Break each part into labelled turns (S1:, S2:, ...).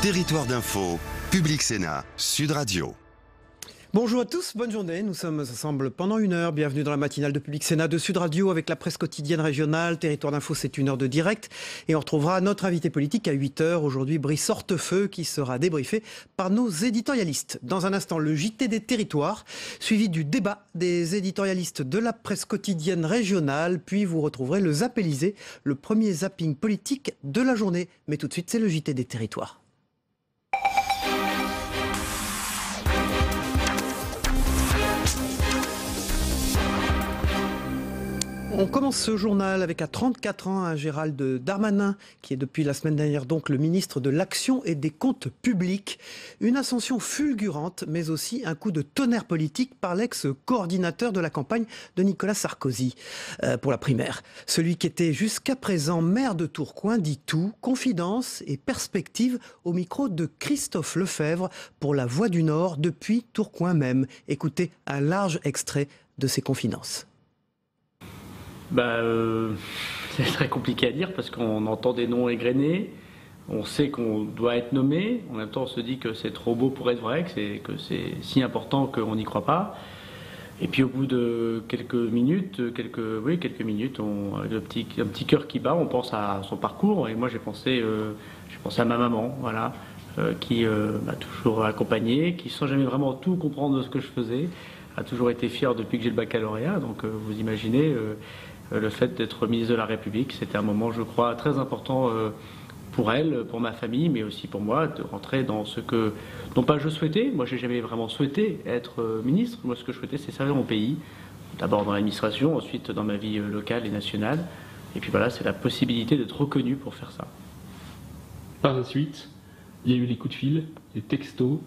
S1: Territoire d'info, Public Sénat, Sud Radio.
S2: Bonjour à tous, bonne journée. Nous sommes ensemble pendant une heure. Bienvenue dans la matinale de Public Sénat de Sud Radio avec la presse quotidienne régionale. Territoire d'info, c'est une heure de direct. Et on retrouvera notre invité politique à 8h. Aujourd'hui, Brice Hortefeux qui sera débriefé par nos éditorialistes. Dans un instant, le JT des territoires, suivi du débat des éditorialistes de la presse quotidienne régionale. Puis vous retrouverez le Zap Élysée, le premier zapping politique de la journée. Mais tout de suite, c'est le JT des territoires. On commence ce journal avec à 34 ans un Gérald Darmanin qui est depuis la semaine dernière donc le ministre de l'Action et des Comptes Publics. Une ascension fulgurante mais aussi un coup de tonnerre politique par l'ex-coordinateur de la campagne de Nicolas Sarkozy pour la primaire. Celui qui était jusqu'à présent maire de Tourcoing dit tout, confidence et perspective au micro de Christophe Lefebvre pour La Voix du Nord depuis Tourcoing même. Écoutez un large extrait de ses confidences.
S3: C'est très compliqué à dire parce qu'on entend des noms égrenés, on sait qu'on doit être nommé, en même temps on se dit que c'est trop beau pour être vrai, que c'est si important qu'on n'y croit pas. Et puis au bout de quelques minutes, un petit cœur qui bat, on pense à son parcours. Et moi j'ai pensé à ma maman, voilà, qui m'a toujours accompagné, qui sans jamais vraiment tout comprendre de ce que je faisais, a toujours été fière depuis que j'ai le baccalauréat. Donc vous imaginez le fait d'être ministre de la République, c'était un moment, je crois, très important pour elle, pour ma famille, mais aussi pour moi, de rentrer dans ce que, non pas je souhaitais, moi j'ai jamais vraiment souhaité être ministre, moi ce que je souhaitais c'est servir mon pays, d'abord dans l'administration, ensuite dans ma vie locale et nationale, et puis voilà, c'est la possibilité d'être reconnu pour faire ça.
S4: Par la suite, il y a eu les coups de fil, les textos,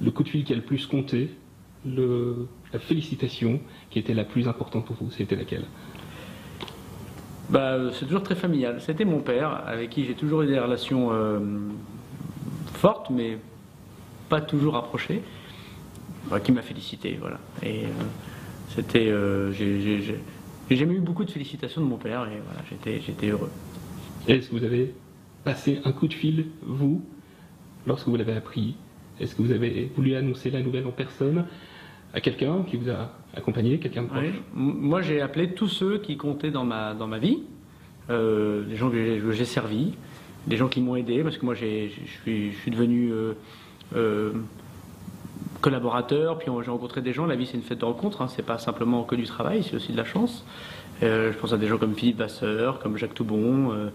S4: le coup de fil qui a le plus compté, la félicitation qui était la plus importante pour vous, c'était laquelle ?
S3: C'est toujours très familial. C'était mon père, avec qui j'ai toujours eu des relations fortes, mais pas toujours rapprochées, qui m'a félicité, voilà. Et c'était, j'ai jamais eu beaucoup de félicitations de mon père, et voilà, j'étais heureux.
S4: Est-ce que vous avez passé un coup de fil, vous, lorsque vous l'avez appris ? Est-ce que vous avez voulu annoncer la nouvelle en personne à quelqu'un qui vous a accompagné, quelqu'un de proche ?
S3: Oui. Moi, j'ai appelé tous ceux qui comptaient dans ma vie, les gens que j'ai servis, les gens qui m'ont aidé, parce que moi, je suis devenu collaborateur, puis j'ai rencontré des gens. La vie, c'est une fête de rencontres, hein, c'est pas simplement que du travail, c'est aussi de la chance. Je pense à des gens comme Philippe Vasseur, comme Jacques Toubon.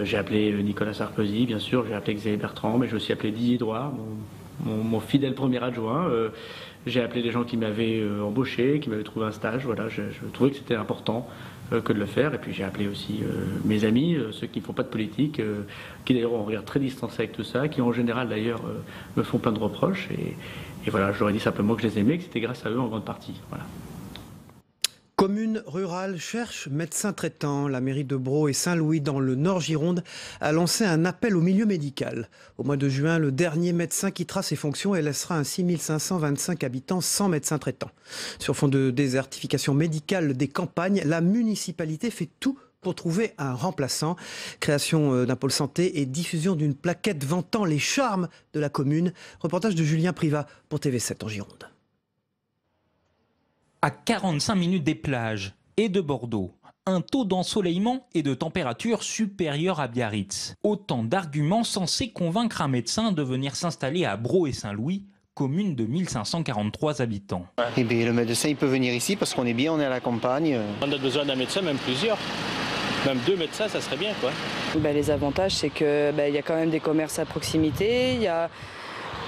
S3: J'ai appelé Nicolas Sarkozy, bien sûr, j'ai appelé Xavier Bertrand, mais j'ai aussi appelé Didier Drouin, mon fidèle premier adjoint. J'ai appelé des gens qui m'avaient embauché, qui m'avaient trouvé un stage. Voilà, je trouvais que c'était important que de le faire. Et puis j'ai appelé aussi mes amis, ceux qui ne font pas de politique, qui d'ailleurs ont un regard très distancé avec tout ça, qui en général d'ailleurs me font plein de reproches. Et voilà, je leur ai dit simplement que je les aimais, que c'était grâce à eux en grande partie. Voilà.
S2: Commune rurale cherche médecin traitant. La mairie de Brault et Saint-Louis dans le Nord Gironde a lancé un appel au milieu médical. Au mois de juin, le dernier médecin quittera ses fonctions et laissera ainsi 1525 habitants sans médecin traitant. Sur fond de désertification médicale des campagnes, la municipalité fait tout pour trouver un remplaçant. Création d'un pôle santé et diffusion d'une plaquette vantant les charmes de la commune. Reportage de Julien Privat pour TV7 en Gironde.
S5: À 45 minutes des plages et de Bordeaux, un taux d'ensoleillement et de température supérieur à Biarritz. Autant d'arguments censés convaincre un médecin de venir s'installer à Brault et Saint-Louis, commune de 1543 habitants.
S6: Eh bien, le médecin il peut venir ici parce qu'on est bien, on est à la campagne.
S7: On a besoin d'un médecin, même plusieurs. Même 2 médecins, ça serait bien, quoi.
S8: Les avantages, c'est que y a quand même des commerces à proximité, il y a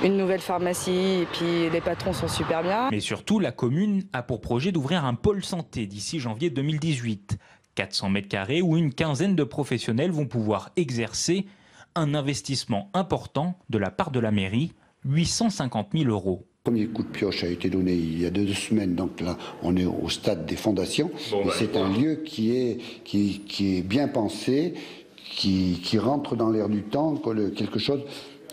S8: une nouvelle pharmacie et puis les patrons sont super bien.
S5: Mais surtout, la commune a pour projet d'ouvrir un pôle santé d'ici janvier 2018. 400 mètres carrés où une quinzaine de professionnels vont pouvoir exercer. Un investissement important de la part de la mairie, 850 000 €.
S9: Le premier coup de pioche a été donné il y a 2 semaines, donc là on est au stade des fondations. C'est un lieu qui est bien pensé, qui rentre dans l'air du temps, quelque chose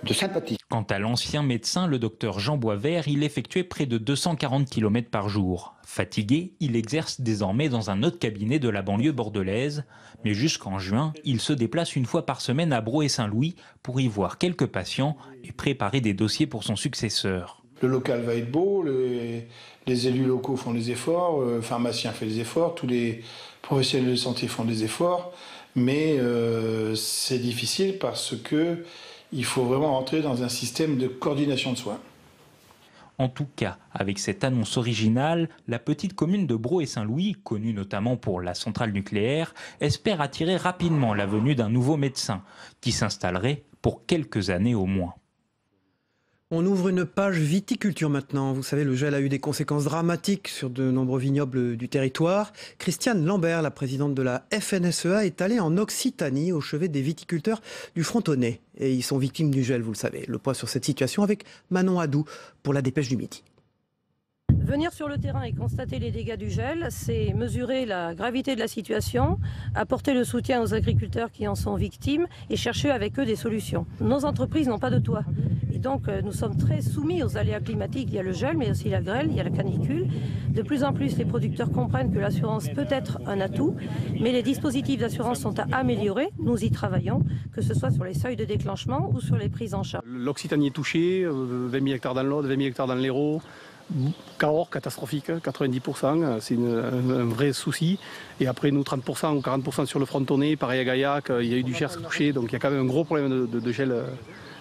S9: de sympathie.
S5: Quant à l'ancien médecin, le docteur Jean Boisvert, il effectuait près de 240 km par jour. Fatigué, il exerce désormais dans un autre cabinet de la banlieue bordelaise. Mais jusqu'en juin, il se déplace une fois par semaine à Brault et Saint-Louis pour y voir quelques patients et préparer des dossiers pour son successeur.
S10: Le local va être beau, les élus locaux font des efforts, le pharmacien fait des efforts, tous les professionnels de santé font des efforts, mais c'est difficile parce que il faut vraiment rentrer dans un système de coordination de soins.
S5: En tout cas, avec cette annonce originale, la petite commune de Brault et Saint-Louis, connue notamment pour la centrale nucléaire, espère attirer rapidement la venue d'un nouveau médecin qui s'installerait pour quelques années au moins.
S2: On ouvre une page viticulture maintenant. Vous savez, le gel a eu des conséquences dramatiques sur de nombreux vignobles du territoire. Christiane Lambert, la présidente de la FNSEA, est allée en Occitanie au chevet des viticulteurs du Frontonnais. Et ils sont victimes du gel, vous le savez. Le point sur cette situation avec Manon Hadou pour la Dépêche du Midi.
S11: Venir sur le terrain et constater les dégâts du gel, c'est mesurer la gravité de la situation, apporter le soutien aux agriculteurs qui en sont victimes et chercher avec eux des solutions. Nos entreprises n'ont pas de toit. Et donc nous sommes très soumis aux aléas climatiques. Il y a le gel, mais aussi la grêle, il y a la canicule. De plus en plus, les producteurs comprennent que l'assurance peut être un atout, mais les dispositifs d'assurance sont à améliorer. Nous y travaillons, que ce soit sur les seuils de déclenchement ou sur les prises en charge.
S7: L'Occitanie est touchée, 20 000 hectares dans l'Aude, 20 000 hectares dans l'Hérault. Cahors, catastrophique, 90%, c'est un vrai souci. Et après, nous, 30% ou 40% sur le Frontonnais, pareil à Gaillac, il y a eu du Gers touché, donc il y a quand même un gros problème de gel.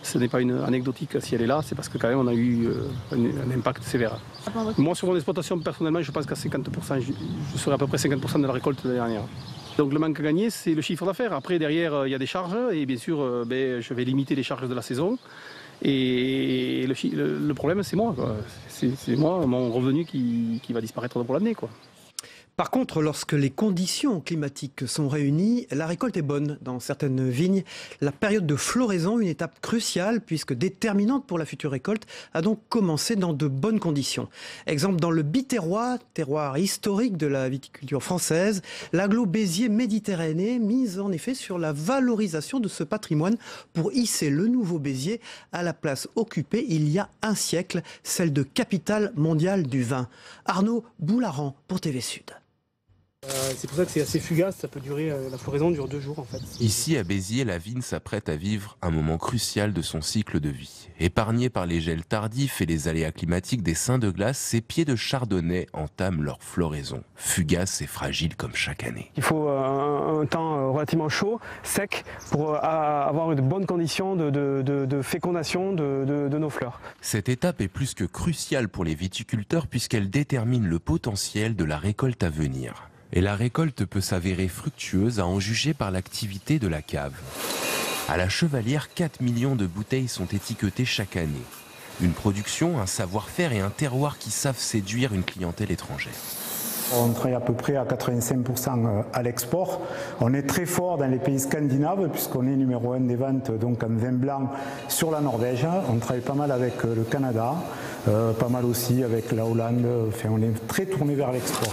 S7: Ce n'est pas une anecdotique si elle est là, c'est parce que quand même on a eu un impact sévère. Moi, sur mon exploitation, personnellement, je pense qu'à 50%, je serai à peu près 50% de la récolte de l'année dernière. Donc le manque à gagner, c'est le chiffre d'affaires. Après, derrière, il y a des charges, et bien sûr, je vais limiter les charges de la saison. Et le problème, c'est moi. C'est moi, mon revenu qui va disparaître pour l'année.
S2: Par contre, lorsque les conditions climatiques sont réunies, la récolte est bonne dans certaines vignes. La période de floraison, une étape cruciale puisque déterminante pour la future récolte, a donc commencé dans de bonnes conditions. Exemple dans le Biterrois, terroir historique de la viticulture française, l'agglo Béziers Méditerranée mise en effet sur la valorisation de ce patrimoine pour hisser le nouveau Béziers à la place occupée il y a un siècle, celle de capitale mondiale du vin. Arnaud Boularan pour TV Sud.
S12: C'est pour ça que c'est assez fugace, ça peut durer, la floraison dure 2 jours en fait.
S13: Ici à Béziers, la vigne s'apprête à vivre un moment crucial de son cycle de vie. Épargnés par les gels tardifs et les aléas climatiques des seins de glace, ces pieds de chardonnay entament leur floraison, fugace et fragile comme chaque année.
S12: Il faut un temps relativement chaud, sec, pour avoir de bonnes conditions de fécondation de nos fleurs.
S13: Cette étape est plus que cruciale pour les viticulteurs puisqu'elle détermine le potentiel de la récolte à venir. Et la récolte peut s'avérer fructueuse à en juger par l'activité de la cave. À la Chevalière, 4 millions de bouteilles sont étiquetées chaque année. Une production, un savoir-faire et un terroir qui savent séduire une clientèle étrangère.
S14: On travaille à peu près à 85% à l'export. On est très fort dans les pays scandinaves puisqu'on est numéro 1 des ventes donc en vin blanc sur la Norvège. On travaille pas mal avec le Canada, pas mal aussi avec la Hollande. Enfin, on est très tourné vers l'export.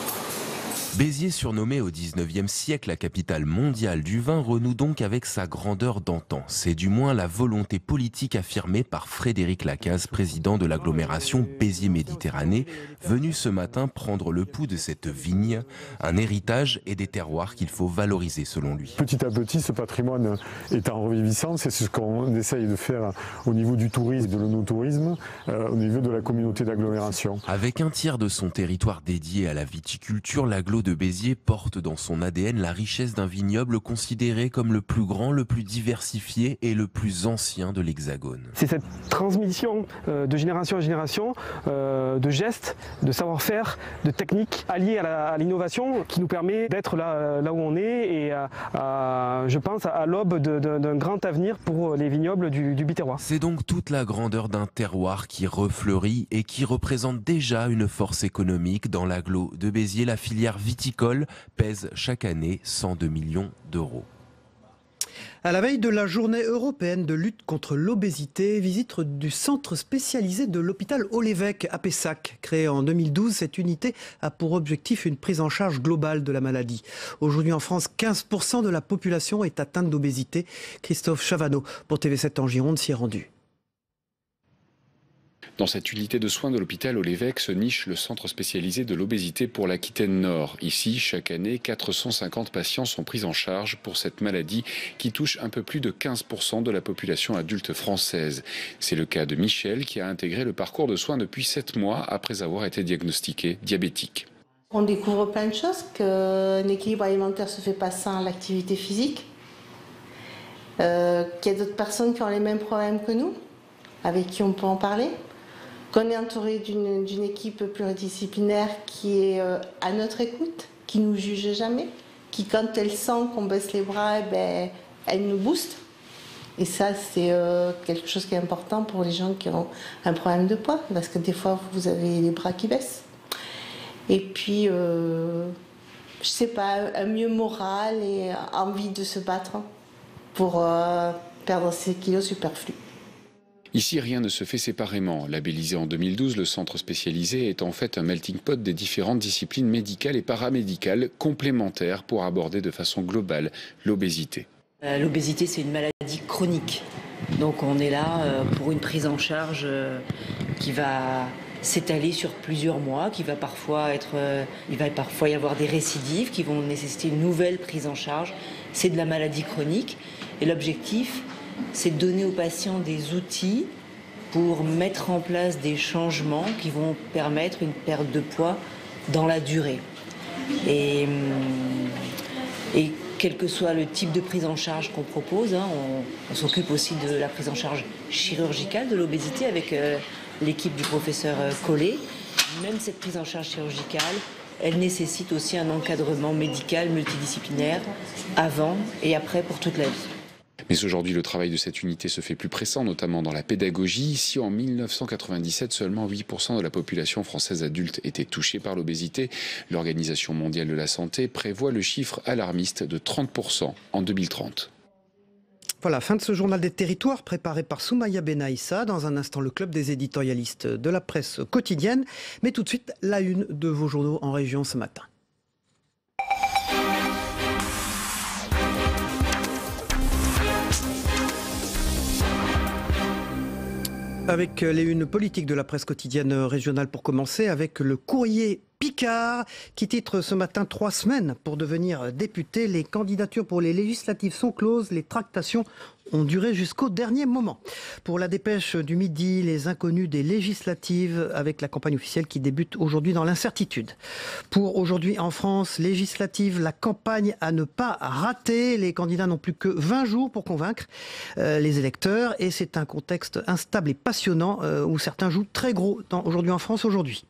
S13: Béziers, surnommé au XIXe siècle la capitale mondiale du vin, renoue donc avec sa grandeur d'antan. C'est du moins la volonté politique affirmée par Frédéric Lacaze, président de l'agglomération Béziers-Méditerranée, venu ce matin prendre le pouls de cette vigne, un héritage et des terroirs qu'il faut valoriser selon lui.
S15: Petit à petit, ce patrimoine est en reviviscence, c'est ce qu'on essaye de faire au niveau du tourisme et de l'onotourisme, au niveau de la communauté d'agglomération.
S13: Avec un tiers de son territoire dédié à la viticulture, l'agglo de Béziers porte dans son ADN la richesse d'un vignoble considéré comme le plus grand, le plus diversifié et le plus ancien de l'Hexagone.
S12: C'est cette transmission de génération en génération, de gestes, de savoir-faire, de techniques alliées à l'innovation qui nous permet d'être là où on est et je pense à l'aube d'un grand avenir pour les vignobles du Biterrois.
S13: C'est donc toute la grandeur d'un terroir qui refleurit et qui représente déjà une force économique dans l'agglo de Béziers. La filière viticole pèse chaque année 102 millions d'euros.
S2: À la veille de la journée européenne de lutte contre l'obésité, visite du centre spécialisé de l'hôpital Haut-l'Évêque à Pessac. Créé en 2012, cette unité a pour objectif une prise en charge globale de la maladie. Aujourd'hui en France, 15% de la population est atteinte d'obésité. Christophe Chavanneau pour TV7 en Gironde s'y est rendu.
S16: Dans cette unité de soins de l'hôpital Olévêque se niche le centre spécialisé de l'obésité pour l'Aquitaine Nord. Ici, chaque année, 450 patients sont pris en charge pour cette maladie qui touche un peu plus de 15% de la population adulte française. C'est le cas de Michel qui a intégré le parcours de soins depuis 7 mois après avoir été diagnostiqué diabétique.
S17: On découvre plein de choses, qu'un équilibre alimentaire se fait pas sans l'activité physique, qu'il y a d'autres personnes qui ont les mêmes problèmes que nous, avec qui on peut en parler. Qu'on est entouré d'une équipe pluridisciplinaire qui est à notre écoute, qui ne nous juge jamais, qui quand elle sent qu'on baisse les bras, elle nous booste. Et ça, c'est quelque chose qui est important pour les gens qui ont un problème de poids, parce que des fois, vous avez les bras qui baissent. Et puis, je sais pas, un mieux moral et envie de se battre pour perdre ces kilos superflus.
S16: Ici, rien ne se fait séparément. Labellisé en 2012, le centre spécialisé est en fait un melting pot des différentes disciplines médicales et paramédicales complémentaires pour aborder de façon globale l'obésité.
S18: L'obésité, c'est une maladie chronique. Donc on est là pour une prise en charge qui va s'étaler sur plusieurs mois, il va parfois y avoir des récidives qui vont nécessiter une nouvelle prise en charge. C'est de la maladie chronique et l'objectif, c'est de donner aux patients des outils pour mettre en place des changements qui vont permettre une perte de poids dans la durée. Et quel que soit le type de prise en charge qu'on propose, on s'occupe aussi de la prise en charge chirurgicale de l'obésité avec l'équipe du professeur Collet. Même cette prise en charge chirurgicale, elle nécessite aussi un encadrement médical multidisciplinaire avant et après pour toute la vie.
S16: Mais aujourd'hui, le travail de cette unité se fait plus pressant, notamment dans la pédagogie. Ici, en 1997, seulement 8% de la population française adulte était touchée par l'obésité. L'Organisation mondiale de la santé prévoit le chiffre alarmiste de 30% en 2030.
S2: Voilà, fin de ce journal des territoires préparé par Soumaya Benaïssa. Dans un instant, le club des éditorialistes de la presse quotidienne. Mais tout de suite, la une de vos journaux en région ce matin. Avec les unes politiques de la presse quotidienne régionale pour commencer, avec le Courrier Picard qui titre ce matin 3 semaines pour devenir député. Les candidatures pour les législatives sont closes, les tractations ont duré jusqu'au dernier moment. Pour la dépêche du midi, les inconnus des législatives avec la campagne officielle qui débute aujourd'hui dans l'incertitude. Pour aujourd'hui en France, législative, la campagne à ne pas rater. Les candidats n'ont plus que 20 jours pour convaincre les électeurs et c'est un contexte instable et passionnant où certains jouent très gros aujourd'hui en France aujourd'hui.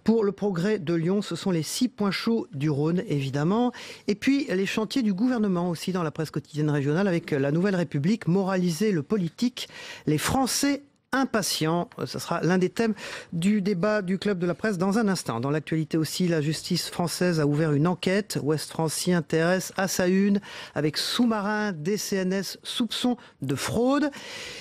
S2: Pour le Progrès de Lyon, ce sont les 6 points chauds du Rhône évidemment et puis les chantiers du gouvernement aussi dans la presse quotidienne régionale avec la Nouvelle République. Moraliser le politique, les Français impatients. Ce sera l'un des thèmes du débat du club de la presse dans un instant. Dans l'actualité aussi, la justice française a ouvert une enquête. Ouest France s'y intéresse à sa une avec sous-marin, DCNS, soupçon de fraude.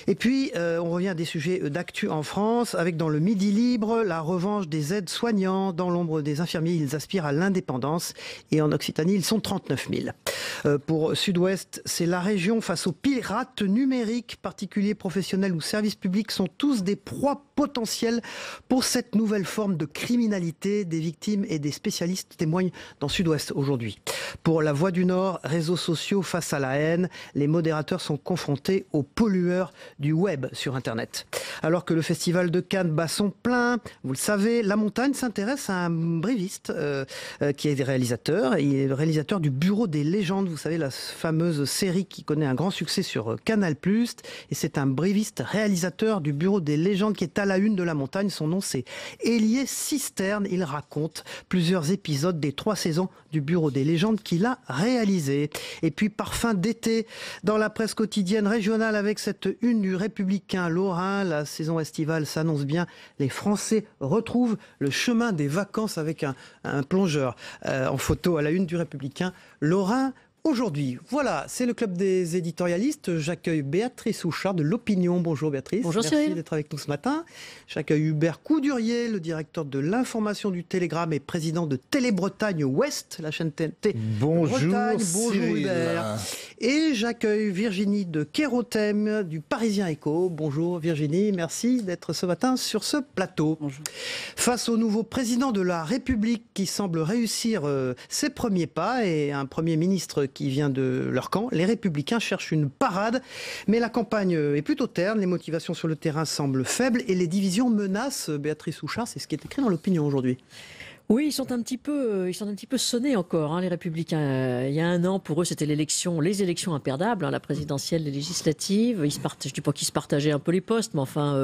S2: Et puis, on revient à des sujets d'actu en France avec dans le Midi Libre, la revanche des aides-soignants. Dans l'ombre des infirmiers, ils aspirent à l'indépendance. Et en Occitanie, ils sont 39 000. Pour Sud-Ouest, c'est la région face aux pirates numériques, particuliers, professionnels ou services publics sont tous des proies potentielles pour cette nouvelle forme de criminalité. Des victimes et des spécialistes témoignent dans Sud-Ouest aujourd'hui. Pour La Voix du Nord, réseaux sociaux face à la haine, les modérateurs sont confrontés aux pollueurs du web sur Internet. Alors que le festival de Cannes bat son plein, vous le savez, La Montagne s'intéresse à un bréviste qui est réalisateur. Il est le réalisateur du Bureau des légendes, vous savez, la fameuse série qui connaît un grand succès sur Canal+. Et c'est un bréviste réalisateur du Bureau des légendes qui est à la une de La Montagne. Son nom, c'est Hélier Cisterne. Il raconte plusieurs épisodes des 3 saisons du Bureau des légendes qu'il a réalisé. Et puis, parfum d'été dans la presse quotidienne régionale avec cette une du Républicain Lorrain. La saison estivale s'annonce bien. Les Français retrouvent le chemin des vacances avec un plongeur en photo à la une du Républicain Lorrain. Aujourd'hui, voilà, c'est le club des éditorialistes. J'accueille Béatrice Houchard de l'Opinion. Bonjour Béatrice.
S19: Bonjour
S2: Merci
S19: Cyril.
S2: d'être avec nous ce matin. J'accueille Hubert Coudurier, le directeur de l'information du Télégramme et président de Télé-Bretagne Ouest, la chaîne TNT.
S20: Bonjour
S2: Bretagne. Bonjour
S20: Cyril.
S2: Hubert. Et j'accueille Virginie de Kérothème du Parisien Écho. Bonjour Virginie, merci d'être ce matin sur ce plateau.
S19: Bonjour.
S2: Face au nouveau président de la République qui semble réussir ses premiers pas et un Premier ministre qui vient de leur camp, les Républicains cherchent une parade, mais la campagne est plutôt terne, les motivations sur le terrain semblent faibles et les divisions menacent Béatrice Houchard, c'est ce qui est écrit dans l'Opinion aujourd'hui.
S19: Oui, ils sont un petit peu sonnés encore, hein, les Républicains. Il y a un an, pour eux, c'était les élections imperdables, hein, la présidentielle, les législatives. Je ne dis pas qu'ils se partageaient un peu les postes, mais enfin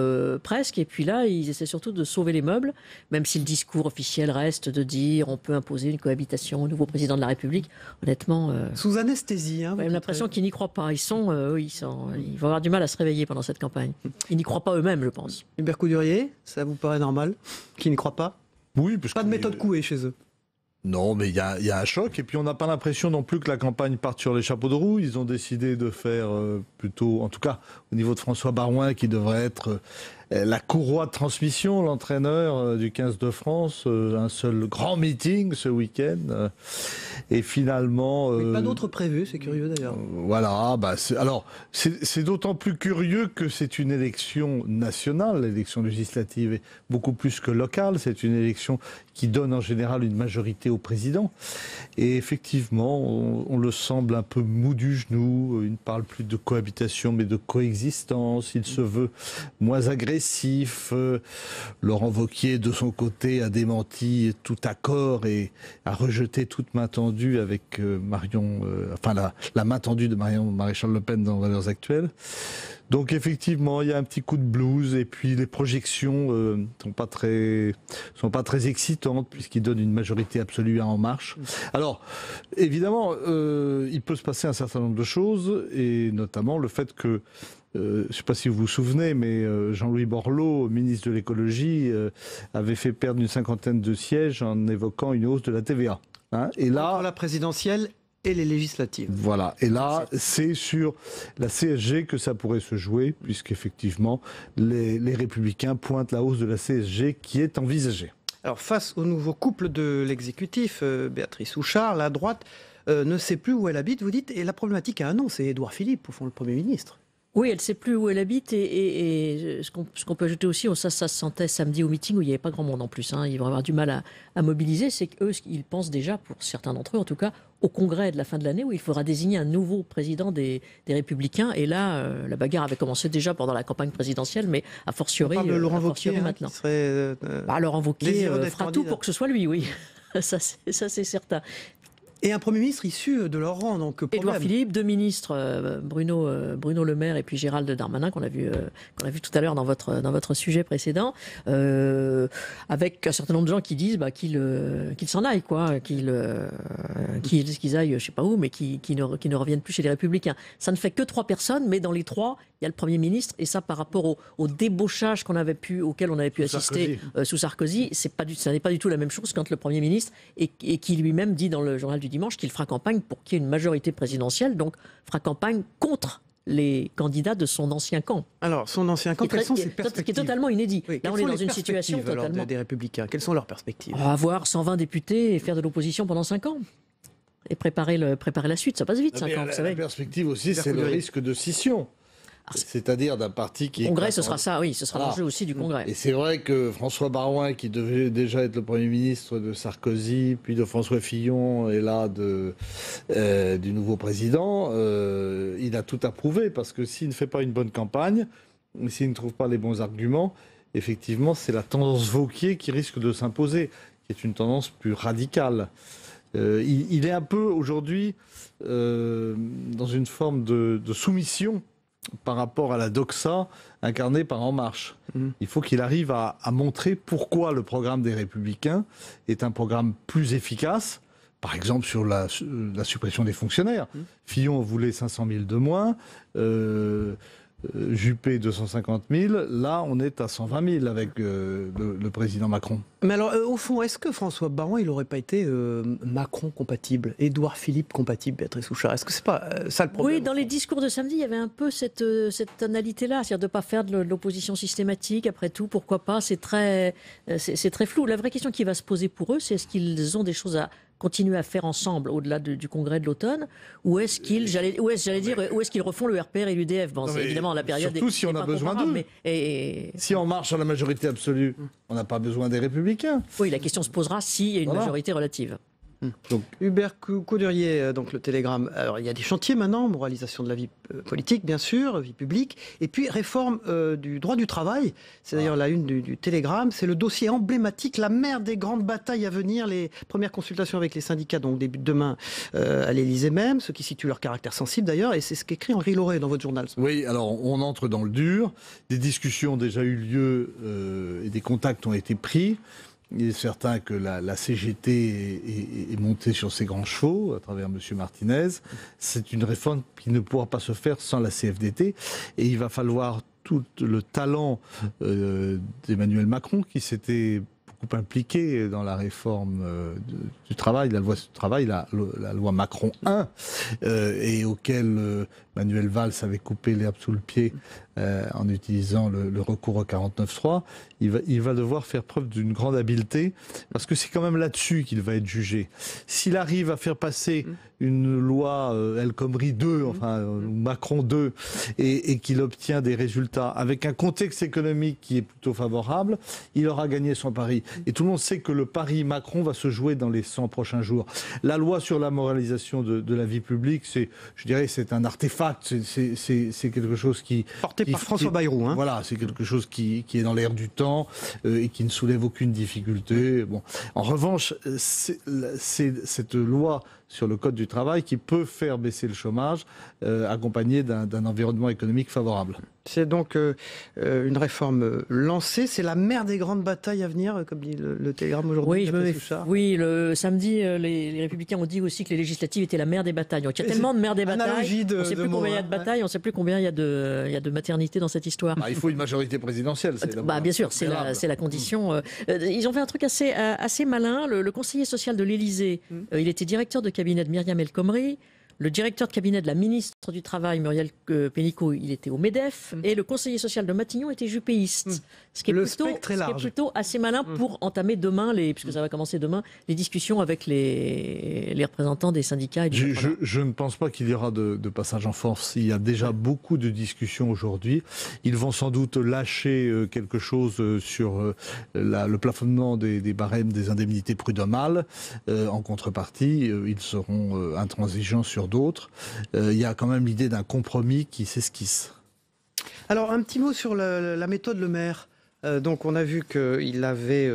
S19: presque. Et puis là, ils essaient surtout de sauver les meubles, même si le discours officiel reste de dire on peut imposer une cohabitation au nouveau président de la République. Honnêtement,
S2: sous anesthésie. Hein,
S19: j'ai l'impression qu'ils n'y croient pas. Ils vont avoir du mal à se réveiller pendant cette campagne. Ils n'y croient pas eux-mêmes, je pense.
S2: Hubert Coudurier, ça vous paraît normal qu'ils n'y croient pas?
S20: Oui, parce
S2: pas de méthode couée chez eux.
S20: Non, mais il y a un choc. Et puis, on n'a pas l'impression non plus que la campagne parte sur les chapeaux de roue. Ils ont décidé de faire plutôt, en tout cas, au niveau de François Baroin, qui devrait être la courroie de transmission, l'entraîneur du 15 de France, un seul grand meeting ce week-end. Et finalement...
S2: Mais pas d'autres prévus, c'est curieux d'ailleurs.
S20: Voilà, c'est d'autant plus curieux que c'est une élection nationale, l'élection législative est beaucoup plus que locale, c'est une élection qui donne en général une majorité au président. Et effectivement, on le semble un peu mou du genou, il ne parle plus de cohabitation mais de coexistence, il se veut moins agressif. Laurent Wauquiez, de son côté, a démenti tout accord et a rejeté toute main tendue avec la main tendue de Marion Maréchal Le Pen dans Valeurs Actuelles. Donc effectivement, il y a un petit coup de blues et puis les projections sont pas très excitantes puisqu'ils donnent une majorité absolue à En Marche. Alors évidemment, il peut se passer un certain nombre de choses et notamment le fait que je ne sais pas si vous vous souvenez, mais Jean-Louis Borloo, ministre de l'écologie, avait fait perdre une 50aine de sièges en évoquant une hausse de la TVA. Hein, et là,
S2: entre la présidentielle et les législatives.
S20: Voilà. Et là, c'est sur la CSG que ça pourrait se jouer, puisqu'effectivement, les Républicains pointent la hausse de la CSG qui est envisagée.
S2: Alors, face au nouveau couple de l'exécutif, Béatrice Houchard, la droite ne sait plus où elle habite, vous dites, et la problématique a un nom, c'est Édouard Philippe, au fond, le Premier ministre.
S19: Oui, elle ne sait plus où elle habite et ce qu'on peut ajouter aussi, ça se sentait samedi au meeting où il n'y avait pas grand monde en plus, hein, ils vont avoir du mal à mobiliser, c'est qu'eux, ils pensent déjà, pour certains d'entre eux en tout cas, au congrès de la fin de l'année où il faudra désigner un nouveau président des Républicains et là, la bagarre avait commencé déjà pendant la campagne présidentielle, mais a fortiori
S2: Laurent Wauquiez,
S19: maintenant.
S2: Qui serait,
S19: Laurent Wauquiez fera tout pour que ce soit lui, oui. Ça c'est certain.
S2: Et un Premier ministre issu de leur rang, donc problème.
S19: Édouard Philippe, deux ministres, Bruno Le Maire et puis Gérald Darmanin, qu'on a vu tout à l'heure dans votre sujet précédent, avec un certain nombre de gens qui disent qu'ils s'en aillent, quoi, qu'ils aillent, je sais pas où, mais qui ne reviennent plus chez les Républicains. Ça ne fait que 3 personnes, mais dans les 3, il y a le Premier ministre, et ça par rapport au débauchage auquel on avait pu assister sous Sarkozy, ça n'est pas du tout la même chose quand le Premier ministre, et qui lui-même dit dans le journal du dimanche qu'il fera campagne pour qu'il y ait une majorité présidentielle, donc fera campagne contre les candidats de son ancien camp.
S2: Alors, son ancien camp, quelles sont ses perspectives ?
S19: Qui est totalement inédit.
S2: Oui,
S19: là, on est dans une situation totalement...
S2: des Républicains, quelles sont leurs perspectives ?
S19: Avoir 120 députés et faire de l'opposition pendant 5 ans. Et préparer la suite, ça passe vite, 5 ans, vous savez.
S20: La perspective aussi, c'est le risque de scission. C'est-à-dire d'un parti qui est...
S19: Congrès, ce sera ça, oui, ce sera l'enjeu aussi du Congrès.
S20: Et c'est vrai que François Baroin, qui devait déjà être le Premier ministre de Sarkozy, puis de François Fillon, et là du nouveau président, il a tout approuvé, parce que s'il ne fait pas une bonne campagne, s'il ne trouve pas les bons arguments, effectivement, c'est la tendance Wauquiez qui risque de s'imposer, qui est une tendance plus radicale. Il est un peu, aujourd'hui, dans une forme de soumission par rapport à la doxa incarnée par En Marche. Il faut qu'il arrive à montrer pourquoi le programme des Républicains est un programme plus efficace, par exemple sur la suppression des fonctionnaires. Fillon voulait 500 000 de moins, Juppé 250 000, là on est à 120 000 avec le président Macron.
S2: Mais alors, au fond, est-ce que François Baron, il n'aurait pas été Macron compatible, Édouard Philippe compatible, Béatrice Souchard? Est-ce que c'est pas ça le problème?
S19: Oui, dans les discours de samedi, il y avait un peu cette tonalité-là, c'est-à-dire de ne pas faire de l'opposition systématique, après tout, pourquoi pas, c'est très flou. La vraie question qui va se poser pour eux, c'est est-ce qu'ils ont des choses à continuer à faire ensemble au-delà du congrès de l'automne, ou est-ce qu'ils refont le RPR et l'UDF? Bon, c'est évidemment la période.
S20: Surtout si on a besoin d'eux. Si on marche à la majorité absolue, on n'a pas besoin des Républicains.
S19: Oui, la question se posera s'il y a une majorité relative.
S2: Donc, Hubert Coudurier, donc le Télégramme. Alors, il y a des chantiers maintenant, moralisation de la vie politique, bien sûr, vie publique, et puis réforme du droit du travail. C'est d'ailleurs la une du Télégramme. C'est le dossier emblématique, la mère des grandes batailles à venir. Les premières consultations avec les syndicats, donc débutent demain à l'Élysée même, ce qui situe leur caractère sensible d'ailleurs, et c'est ce qu'écrit Henri Lauré dans votre journal.
S20: Oui, alors on entre dans le dur. Des discussions ont déjà eu lieu et des contacts ont été pris. Il est certain que la CGT est montée sur ses grands chevaux à travers M. Martinez. C'est une réforme qui ne pourra pas se faire sans la CFDT. Et il va falloir tout le talent d'Emmanuel Macron, qui s'était beaucoup impliqué dans la réforme du travail, la loi du travail, la loi Macron 1, et auquel Manuel Valls avait coupé l'herbe sous le pied en utilisant le recours au 49.3, il va devoir faire preuve d'une grande habileté, parce que c'est quand même là-dessus qu'il va être jugé. S'il arrive à faire passer une loi El Khomri 2, enfin Macron 2, et qu'il obtient des résultats avec un contexte économique qui est plutôt favorable, il aura gagné son pari. Et tout le monde sait que le pari Macron va se jouer dans les 100 prochains jours. La loi sur la moralisation de la vie publique, je dirais, c'est un artefact, c'est quelque chose qui...
S2: Porté par François Bayrou. Hein.
S20: Voilà, c'est quelque chose qui est dans l'air du temps et qui ne soulève aucune difficulté. Bon. En revanche, c'est cette loi sur le code du travail qui peut faire baisser le chômage, accompagné d'un environnement économique favorable.
S2: C'est donc une réforme lancée. C'est la mère des grandes batailles à venir, comme dit le Télégramme aujourd'hui.
S19: Oui, le samedi, les Républicains ont dit aussi que les législatives étaient la mère des batailles. Donc, il y a tellement de mères des batailles, on ne sait plus combien il y a de batailles, on ne sait plus combien il y a de maternité dans cette histoire.
S20: Il faut une majorité présidentielle.
S19: Bien sûr, c'est la condition. Ils ont fait un truc assez malin. Le conseiller social de l'Élysée, il était directeur de cabinet de Myriam El Khomri. Le directeur de cabinet de la ministre du Travail, Muriel Pénicaud, il était au MEDEF. Et le conseiller social de Matignon était juppéiste. Ce qui est plutôt assez malin pour entamer demain, puisque ça va commencer demain, les discussions avec les représentants des syndicats. Et du
S20: je ne pense pas qu'il y aura de passage en force. Il y a déjà beaucoup de discussions aujourd'hui. Ils vont sans doute lâcher quelque chose sur le plafonnement des barèmes des indemnités prud'homales. En contrepartie, ils seront intransigeants sur d'autres. Il y a quand même l'idée d'un compromis qui s'esquisse.
S2: Alors, un petit mot sur la méthode Le Maire. Donc on a vu qu'il avait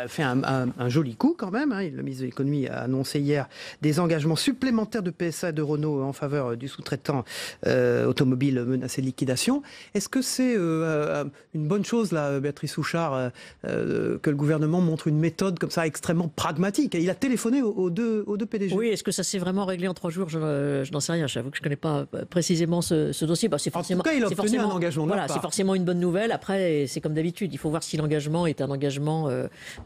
S2: fait un joli coup quand même. Hein. Le ministre de l'économie a annoncé hier des engagements supplémentaires de PSA et de Renault en faveur du sous-traitant automobile menacé de liquidation. Est-ce que c'est une bonne chose, là, Béatrice Souchard, que le gouvernement montre une méthode comme ça extrêmement pragmatique? Il a téléphoné aux deux PDG.
S19: Oui, est-ce que ça s'est vraiment réglé en 3 jours? Je n'en sais rien. J'avoue que je ne connais pas précisément ce dossier. C'est forcément,
S2: en tout cas, il a obtenu un engagement.
S19: Voilà, c'est forcément une bonne nouvelle. Après, c'est comme d'habitude. Il faut voir si l'engagement est un engagement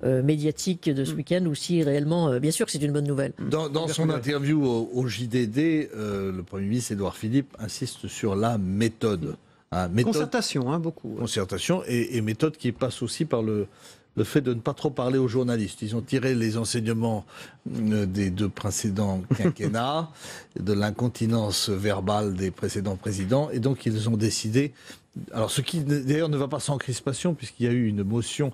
S19: médiatique de ce week-end ou si réellement, bien sûr que c'est une bonne nouvelle.
S20: Dans son interview au JDD, le Premier ministre Édouard Philippe insiste sur la méthode.
S2: Concertation, beaucoup.
S20: Concertation et méthode qui passe aussi par le fait de ne pas trop parler aux journalistes. Ils ont tiré les enseignements des 2 précédents quinquennats, de l'incontinence verbale des précédents présidents, et donc ils ont décidé... Alors, ce qui d'ailleurs ne va pas sans crispation, puisqu'il y a eu une motion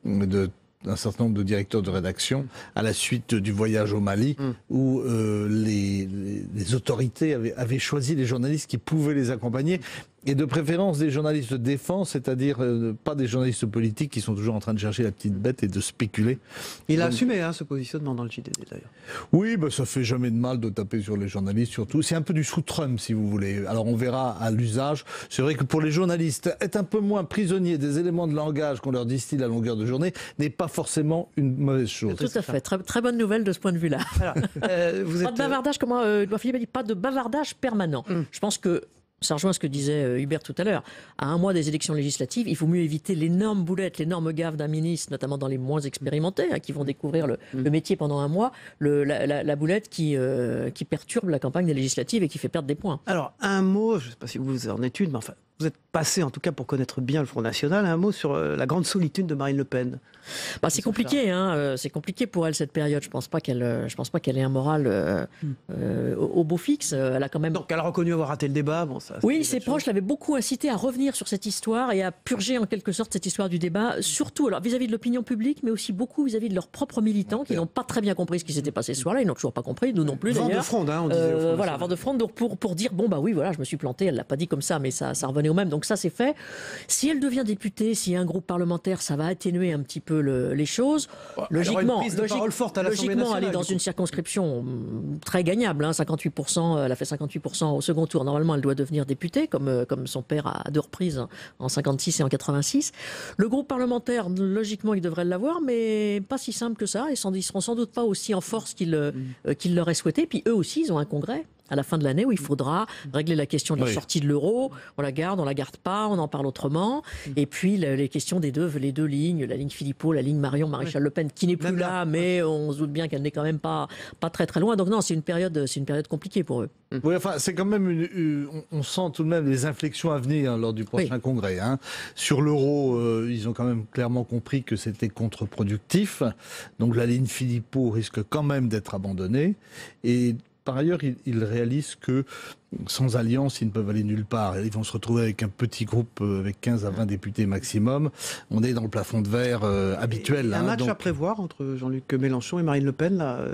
S20: d'un certain nombre de directeurs de rédaction à la suite du voyage au Mali, où les autorités avaient choisi les journalistes qui pouvaient les accompagner. Et de préférence des journalistes de défense, c'est-à-dire pas des journalistes politiques qui sont toujours en train de chercher la petite bête et de spéculer.
S2: Il a assumé ce positionnement dans le JDD d'ailleurs.
S20: Oui, ça fait jamais de mal de taper sur les journalistes, surtout. C'est un peu du sous-Trump, si vous voulez. Alors on verra à l'usage. C'est vrai que pour les journalistes, être un peu moins prisonniers des éléments de langage qu'on leur distille à longueur de journée n'est pas forcément une mauvaise chose.
S19: Tout à fait. Très, très bonne nouvelle de ce point de vue-là.
S2: Alors,
S19: pas de bavardage, comment Edouard Philippe a dit, pas de bavardage permanent. Je pense que ça rejoint ce que disait Hubert tout à l'heure. À un mois des élections législatives, il faut mieux éviter l'énorme boulette, l'énorme gaffe d'un ministre, notamment dans les moins expérimentés, qui vont découvrir le métier pendant un mois, la boulette qui perturbe la campagne des législatives et qui fait perdre des points.
S2: Alors, un mot, je ne sais pas si vous en êtes une, mais enfin, vous êtes passé, en tout cas, pour connaître bien le Front National, un mot sur la grande solitude de Marine Le Pen.
S19: C'est compliqué, c'est compliqué pour elle cette période. Je pense pas qu'elle ait un moral au beau fixe. Elle a quand même.
S2: Donc elle a reconnu avoir raté le débat. Bon, ça.
S19: Oui, ses proches l'avaient beaucoup incité à revenir sur cette histoire et à purger en quelque sorte cette histoire du débat, surtout alors vis-à-vis de l'opinion publique, mais aussi beaucoup vis-à-vis de leurs propres militants qui n'ont pas très bien compris ce qui s'était passé ce soir-là. Ils n'ont toujours pas compris, nous non plus d'ailleurs.
S2: Vent de fronde, on disait.
S19: Voilà, vent de fronde pour dire bon bah oui, voilà, je me suis planté. Elle l'a pas dit comme ça, mais ça revenait au même. Donc ça c'est fait. Si elle devient députée, s'il y a un groupe parlementaire, ça va atténuer un petit peu les choses. Logiquement, elle est dans une circonscription très gagnable, 58%, elle a fait 58% au second tour. Normalement, elle doit devenir députée, comme son père à 2 reprises, en 56 et en 86. Le groupe parlementaire, logiquement, il devrait l'avoir, mais pas si simple que ça. Ils seront sans doute pas aussi en force qu'il l'aurait souhaité. Puis eux aussi, ils ont un congrès à la fin de l'année où il faudra régler la question de la sortie de l'euro. On la garde pas, on en parle autrement. Et puis les questions les deux lignes, la ligne Philippot, la ligne Maréchal Le Pen, qui n'est plus là, mais on se doute bien qu'elle n'est quand même pas très très loin. Donc non, c'est une période compliquée pour eux.
S20: Oui, enfin, c'est quand même on sent tout de même les inflexions à venir lors du prochain congrès. Sur l'euro, ils ont quand même clairement compris que c'était contre-productif. Donc la ligne Philippot risque quand même d'être abandonnée. Et par ailleurs, ils réalisent que sans alliance, ils ne peuvent aller nulle part. Ils vont se retrouver avec un petit groupe avec 15 à 20 députés maximum. On est dans le plafond de verre habituel.
S2: Un match à prévoir entre Jean-Luc Mélenchon et Marine Le Pen, là,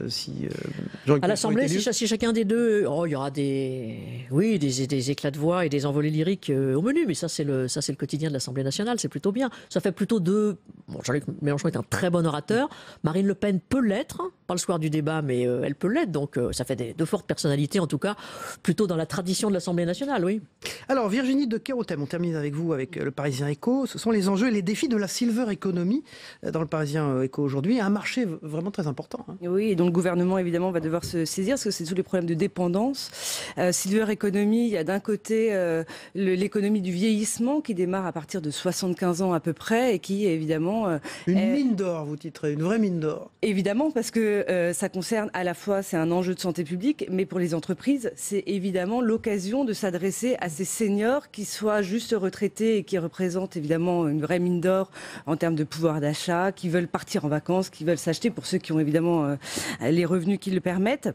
S19: à l'Assemblée, si chacun des deux, il y aura des éclats de voix et des envolées lyriques au menu, mais ça c'est le quotidien de l'Assemblée nationale, c'est plutôt bien. Ça fait plutôt Jean-Luc Mélenchon est un très bon orateur. Marine Le Pen peut l'être, pas le soir du débat, mais elle peut l'être. Donc ça fait de fortes personnalités, en tout cas, plutôt dans la tradition de l'Assemblée nationale, oui.
S2: Alors, Virginie de Kerothème, on termine avec vous, avec le Parisien Éco. Ce sont les enjeux et les défis de la silver economy dans le Parisien Éco aujourd'hui. Un marché vraiment très important.
S21: Oui, et dont le gouvernement, évidemment, va devoir se saisir, parce que c'est tous les problèmes de dépendance. Silver economy, il y a d'un côté l'économie du vieillissement qui démarre à partir de 75 ans à peu près et qui, évidemment...
S2: une mine d'or, vous titrez, une vraie mine d'or.
S21: Évidemment, parce que ça concerne à la fois, c'est un enjeu de santé publique, mais pour les entreprises, c'est évidemment l'occasion de s'adresser à ces seniors qui soient juste retraités et qui représentent évidemment une vraie mine d'or en termes de pouvoir d'achat, qui veulent partir en vacances, qui veulent s'acheter pour ceux qui ont évidemment les revenus qui le permettent.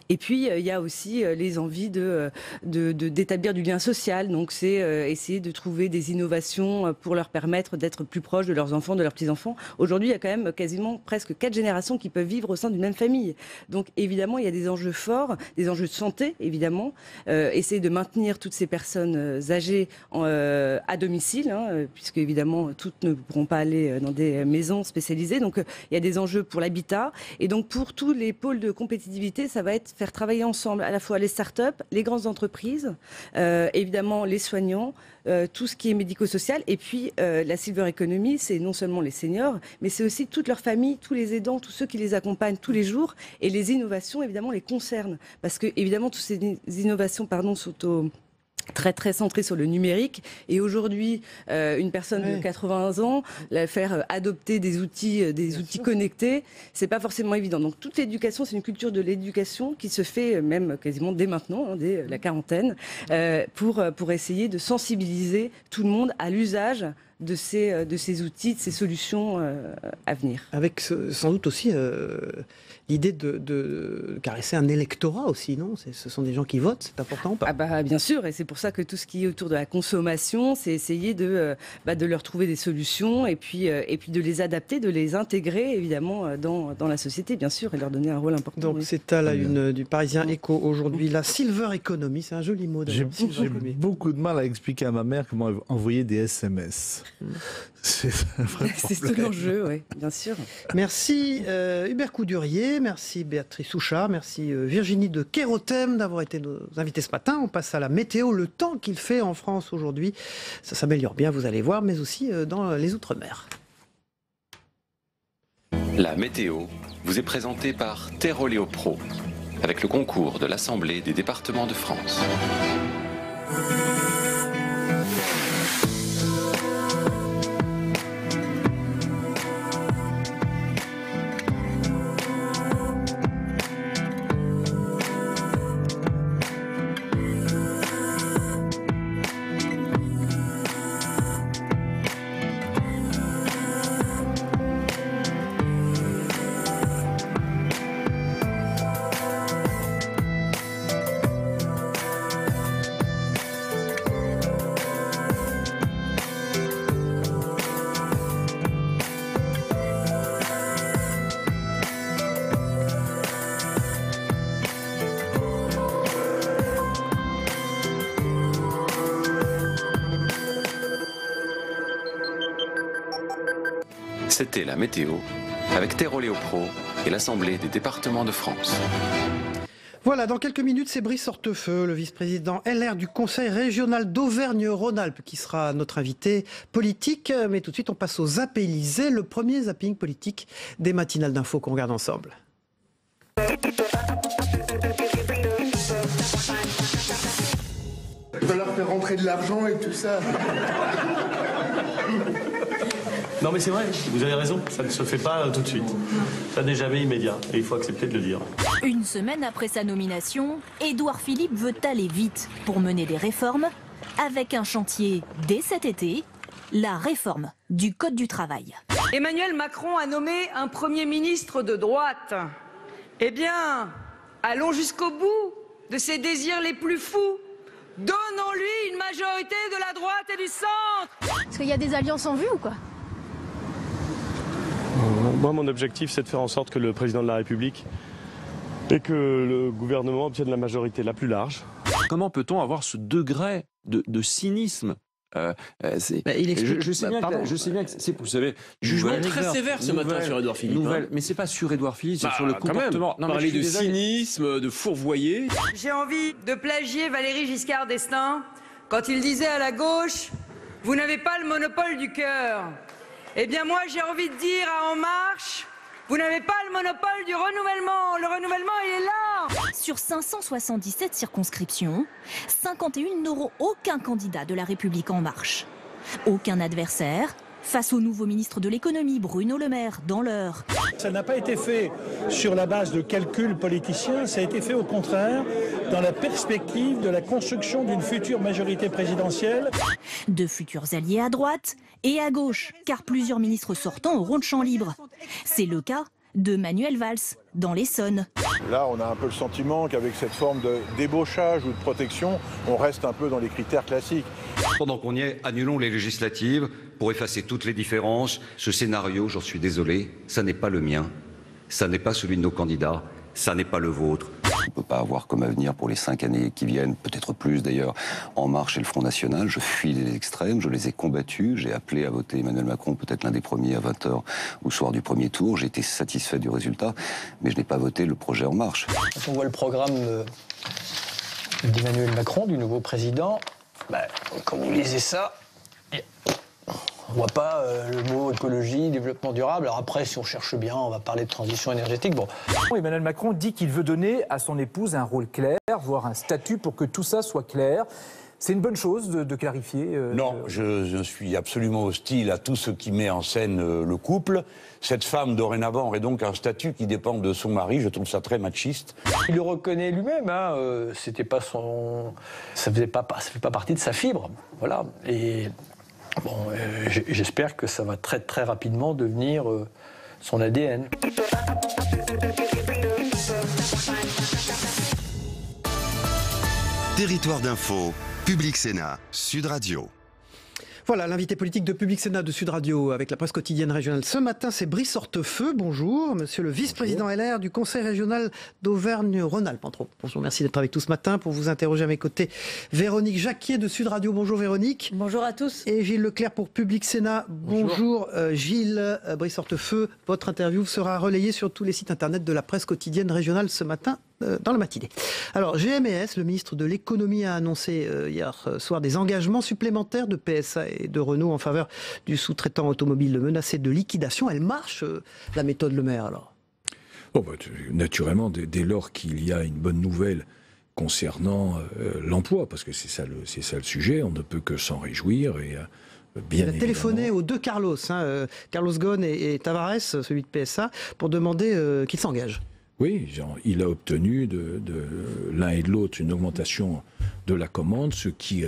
S21: Et puis, il y a aussi les envies d'établir du lien social. Donc, c'est essayer de trouver des innovations pour leur permettre d'être plus proches de leurs enfants, de leurs petits-enfants. Aujourd'hui, il y a quand même quasiment presque 4 générations qui peuvent vivre au sein d'une même famille. Donc, évidemment, il y a des enjeux forts, des enjeux de santé, évidemment. Essayer de maintenir toutes ces personnes âgées à domicile, puisque, évidemment, toutes ne pourront pas aller dans des maisons spécialisées. Donc, il y a des enjeux pour l'habitat. Et donc, pour tous les pôles de compétitivité, ça va être faire travailler ensemble à la fois les startups, les grandes entreprises, évidemment les soignants, tout ce qui est médico-social. Et puis la silver economy, c'est non seulement les seniors, mais c'est aussi toute leur famille, tous les aidants, tous ceux qui les accompagnent tous les jours. Et les innovations, évidemment, les concernent. Parce que, évidemment, toutes ces innovations sont très très centré sur le numérique, et aujourd'hui une personne de 80 ans, la faire adopter des outils connectés, c'est pas forcément évident. Donc toute l'éducation, c'est une culture de l'éducation qui se fait même quasiment dès maintenant, dès la quarantaine, pour essayer de sensibiliser tout le monde à l'usage de ces outils, de ces solutions à venir.
S2: Avec sans doute aussi l'idée de caresser un électorat aussi, non ? Ce sont des gens qui votent, c'est important ou pas ?
S21: Bien sûr, et c'est pour ça que tout ce qui est autour de la consommation, c'est essayer de leur trouver des solutions et puis de les adapter, de les intégrer évidemment dans la société, bien sûr, et leur donner un rôle important.
S2: Donc c'est à la une du Parisien Éco aujourd'hui, la silver economy, c'est un joli mot d'ailleurs.
S20: J'ai beaucoup de mal à expliquer à ma mère comment envoyer des SMS. C'est un vrai problème.
S21: C'est tout l'enjeu, oui, bien sûr.
S2: Merci Hubert Coudurier, merci Béatrice Souchard, merci Virginie de Kerothème d'avoir été nos invités ce matin. On passe à la météo, le temps qu'il fait en France aujourd'hui. Ça s'améliore bien, vous allez voir, mais aussi dans les Outre-mer.
S22: La météo vous est présentée par Terroléo Pro, avec le concours de l'Assemblée des départements de France. C'était la météo avec Terre-Oléo Pro et l'Assemblée des départements de France.
S2: Voilà, dans quelques minutes, c'est Brice Hortefeux, le vice-président LR du Conseil régional d'Auvergne-Rhône-Alpes, qui sera notre invité politique. Mais tout de suite, on passe au Zap Élysée, le premier zapping politique des matinales d'infos qu'on regarde ensemble.
S1: Il va leur faire rentrer de l'argent et tout ça.
S4: Non mais c'est vrai, vous avez raison, ça ne se fait pas tout de suite. Ça n'est jamais immédiat et il faut accepter de le dire.
S23: Une semaine après sa nomination, Édouard Philippe veut aller vite pour mener des réformes avec un chantier dès cet été, la réforme du Code du travail.
S24: Emmanuel Macron a nommé un Premier ministre de droite. Eh bien, allons jusqu'au bout de ses désirs les plus fous. Donnons-lui une majorité de la droite et du centre.
S25: Est-ce qu'il y a des alliances en vue ou quoi ?
S4: Moi, mon objectif, c'est de faire en sorte que le président de la République et que le gouvernement obtiennent la majorité la plus large.
S26: Comment peut-on avoir ce degré de cynisme je sais bien que c'est, vous savez,
S27: jugement très sévère ce matin sur Édouard Philippe.
S26: Mais c'est pas sur Édouard Philippe, c'est sur le comportement.
S27: Non, parler de cynisme, de fourvoyer.
S24: J'ai envie de plagier Valéry Giscard d'Estaing quand il disait à la gauche « Vous n'avez pas le monopole du cœur ». Eh bien moi j'ai envie de dire à En Marche, vous n'avez pas le monopole du renouvellement. Le renouvellement il est là.
S23: Sur 577 circonscriptions, 51 n'auront aucun candidat de la République En Marche. Aucun adversaire face au nouveau ministre de l'économie Bruno Le Maire dans l'Eure.
S28: Ça n'a pas été fait sur la base de calculs politiciens, ça a été fait au contraire dans la perspective de la construction d'une future majorité présidentielle.
S23: De futurs alliés à droite et à gauche, car plusieurs ministres sortants auront le champ libre. C'est le cas de Manuel Valls dans l'Essonne.
S29: Là, on a un peu le sentiment qu'avec cette forme de débauchage ou de protection, on reste un peu dans les critères classiques.
S30: Pendant qu'on y est, annulons les législatives pour effacer toutes les différences. Ce scénario, j'en suis désolé, ça n'est pas le mien, ça n'est pas celui de nos candidats, ça n'est pas le vôtre.
S31: On ne peut pas avoir comme avenir pour les 5 années qui viennent, peut-être plus d'ailleurs, En Marche et le Front National. Je fuis les extrêmes, je les ai combattus, j'ai appelé à voter Emmanuel Macron, peut-être l'un des premiers à 20h au soir du premier tour. J'ai été satisfait du résultat, mais je n'ai pas voté le projet En Marche.
S32: Quand on voit le programme d'Emmanuel Macron, du nouveau président, quand vous lisez ça, on ne voit pas le mot écologie, développement durable. Alors après, si on cherche bien, on va parler de transition énergétique. Bon.
S33: Emmanuel Macron dit qu'il veut donner à son épouse un rôle clair, voire un statut pour que tout ça soit clair. C'est une bonne chose de clarifier
S34: Non, je suis absolument hostile à tout ce qui met en scène le couple. Cette femme, dorénavant, aurait donc un statut qui dépend de son mari. Je trouve ça très machiste.
S32: Il le reconnaît lui-même. C'était pas ça fait pas partie de sa fibre. Voilà. Et bon, j'espère que ça va très très rapidement devenir son ADN.
S35: Territoire d'info, Public Sénat, Sud Radio.
S2: Voilà, l'invité politique de Public Sénat de Sud Radio avec la presse quotidienne régionale. Ce matin, c'est Brice Hortefeux. Bonjour, monsieur le vice-président LR du Conseil régional d'Auvergne-Rhône-Alpes. Bonjour, merci d'être avec nous ce matin pour vous interroger à mes côtés. Véronique Jacquier de Sud Radio. Bonjour Véronique.
S21: Bonjour à tous.
S2: Et Gilles Leclerc pour Public Sénat. Bonjour Gilles. Brice Hortefeux, votre interview sera relayée sur tous les sites internet de la presse quotidienne régionale ce matin dans la matinée. Alors GMS, le ministre de l'économie, a annoncé hier soir des engagements supplémentaires de PSA et de Renault en faveur du sous-traitant automobile menacé de liquidation. Elle marche, la méthode Le Maire, alors?
S36: Naturellement, dès lors qu'il y a une bonne nouvelle
S3: concernant l'emploi, parce que c'est ça le sujet, on ne peut que s'en réjouir et bien
S2: il a téléphoné aux deux Carlos, Carlos Ghosn et Tavares, celui de PSA, pour demander qu'ils s'engagent.
S3: Oui, il a obtenu de l'un et de l'autre une augmentation de la commande, ce qui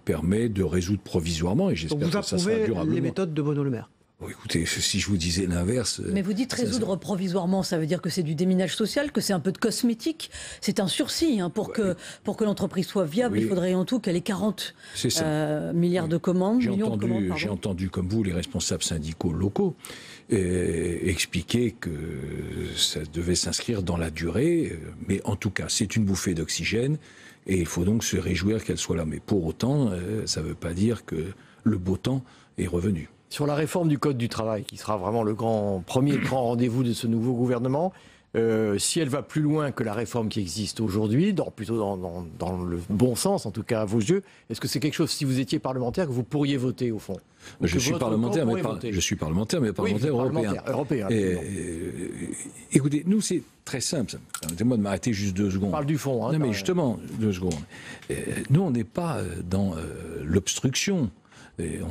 S3: permet de résoudre provisoirement, et j'espère que ça sera durablement.
S2: Vous approuvez les méthodes de Bruno Le Maire?
S3: Bon, écoutez, si je vous disais l'inverse...
S19: Mais vous dites résoudre provisoirement, ça veut dire que c'est du déminage social, que c'est un peu de cosmétique. C'est un sursis. Pour que l'entreprise soit viable, il faudrait en tout qu'elle ait 40 milliards de commandes, millions de commandes.
S3: J'ai entendu, comme vous, les responsables syndicaux locaux expliquer que ça devait s'inscrire dans la durée. Mais en tout cas, c'est une bouffée d'oxygène et il faut donc se réjouir qu'elle soit là. Mais pour autant, ça ne veut pas dire que le beau temps est revenu.
S5: Sur la réforme du Code du travail, qui sera vraiment le premier grand rendez-vous de ce nouveau gouvernement, si elle va plus loin que la réforme qui existe aujourd'hui, plutôt dans le bon sens, en tout cas à vos yeux, est-ce que c'est quelque chose, si vous étiez parlementaire, que vous pourriez voter au fond?
S3: Je suis parlementaire, mais parlementaire européen. Écoutez, nous c'est très simple. Permettez-moi de m'arrêter juste 2 secondes.
S5: On parle du fond.
S3: Non mais justement, 2 secondes. Nous on n'est pas dans l'obstruction.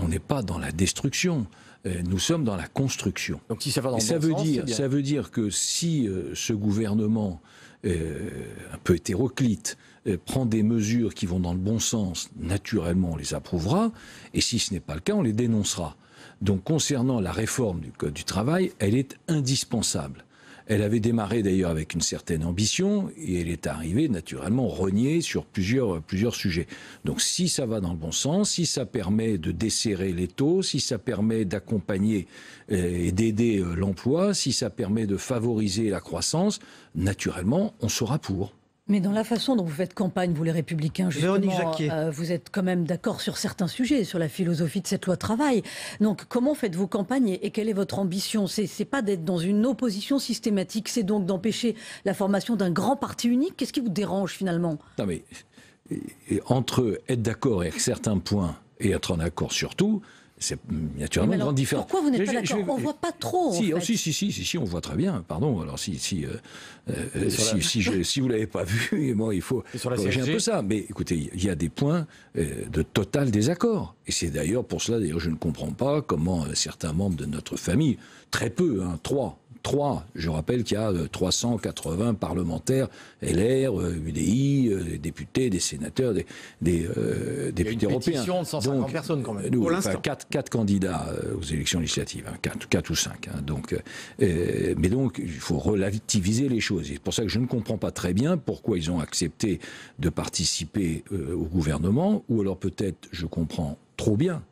S3: On n'est pas dans la destruction, nous sommes dans la construction.
S5: Donc si ça va dans le bon sens,
S3: ça veut dire que si ce gouvernement, un peu hétéroclite, prend des mesures qui vont dans le bon sens, naturellement on les approuvera, et si ce n'est pas le cas, on les dénoncera. Donc concernant la réforme du Code du travail, elle est indispensable. Elle avait démarré d'ailleurs avec une certaine ambition et elle est arrivée naturellement rognée sur plusieurs sujets. Donc si ça va dans le bon sens, si ça permet de desserrer les taux, si ça permet d'accompagner et d'aider l'emploi, si ça permet de favoriser la croissance, naturellement on sera pour.
S19: Mais dans la façon dont vous faites campagne, vous les Républicains, justement, vous êtes quand même d'accord sur certains sujets, sur la philosophie de cette loi travail. Donc comment faites-vous campagne et quelle est votre ambition? C'est pas d'être dans une opposition systématique, c'est donc d'empêcher la formation d'un grand parti unique. Qu'est-ce qui vous dérange finalement?
S3: Non mais, entre être d'accord avec certains points et être en accord sur tout, c'est naturellement une grande différence.
S19: Pourquoi vous n'êtes pas d'accord? On ne voit pas trop.
S3: Si, on voit très bien. Pardon. Alors si vous l'avez pas vu, bon, il faut corriger un peu ça. Mais écoutez, il y a des points de total désaccord. Et c'est d'ailleurs pour cela, je ne comprends pas comment certains membres de notre famille, très peu, 3, je rappelle qu'il y a 380 parlementaires, LR, UDI, des députés, des sénateurs, des députés européens.
S5: Il y a une pétition de 150 personnes quand même.
S3: Pour l'instant. 4 candidats aux élections législatives, 4 ou 5. Mais donc, il faut relativiser les choses. C'est pour ça que je ne comprends pas très bien pourquoi ils ont accepté de participer au gouvernement, ou alors peut-être je comprends trop bien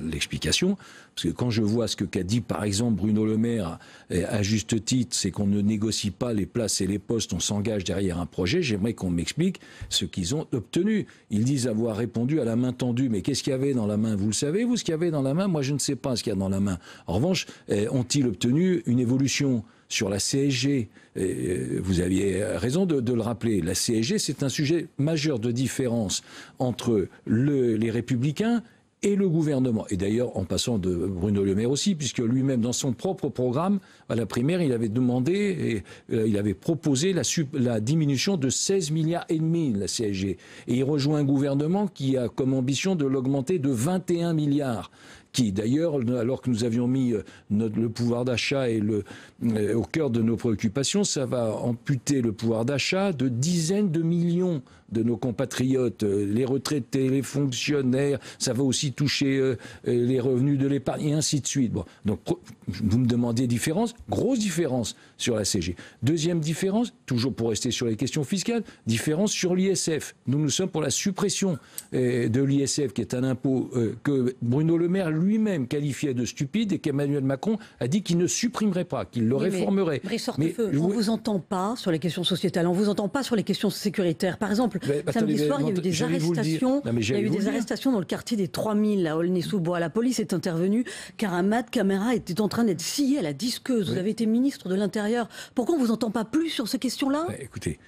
S3: l'explication, parce que quand je vois ce qu'a dit par exemple Bruno Le Maire à juste titre, c'est qu'on ne négocie pas les places et les postes, on s'engage derrière un projet. J'aimerais qu'on m'explique ce qu'ils ont obtenu. Ils disent avoir répondu à la main tendue, mais qu'est-ce qu'il y avait dans la main? Vous le savez, vous, ce qu'il y avait dans la main? Moi je ne sais pas ce qu'il y a dans la main. En revanche, ont-ils obtenu une évolution sur la CSG? Vous aviez raison de le rappeler. La CSG, c'est un sujet majeur de différence entre les Républicains et le gouvernement. Et d'ailleurs, en passant de Bruno Le Maire aussi, puisque lui-même, dans son propre programme, à la primaire, il avait demandé, il avait proposé la diminution de 16 milliards et demi de la CSG. Et il rejoint un gouvernement qui a comme ambition de l'augmenter de 21 milliards. Qui, d'ailleurs, alors que nous avions mis le pouvoir d'achat au cœur de nos préoccupations, ça va amputer le pouvoir d'achat de dizaines de millions de nos compatriotes, les retraités, les fonctionnaires, ça va aussi toucher les revenus de l'épargne, et ainsi de suite. Bon, donc, vous me demandiez différence, grosse différence sur la CSG. Deuxième différence, toujours pour rester sur les questions fiscales, différence sur l'ISF. Nous sommes pour la suppression de l'ISF, qui est un impôt que Bruno Le Maire lui-même qualifiait de stupide et qu'Emmanuel Macron a dit qu'il ne supprimerait pas, qu'il le réformerait.
S19: Mais on ne vous entend pas sur les questions sociétales, on ne vous entend pas sur les questions sécuritaires. Par exemple, samedi soir, il y a eu des arrestations. Il y a eu des arrestations dans le quartier des 3000 à Aulnay-sous-Bois. La police est intervenue car un mat caméra était en train d'être scié à la disqueuse. Vous avez été ministre de l'Intérieur. Pourquoi on ne vous entend pas plus sur ces questions-là?
S3: Écoutez,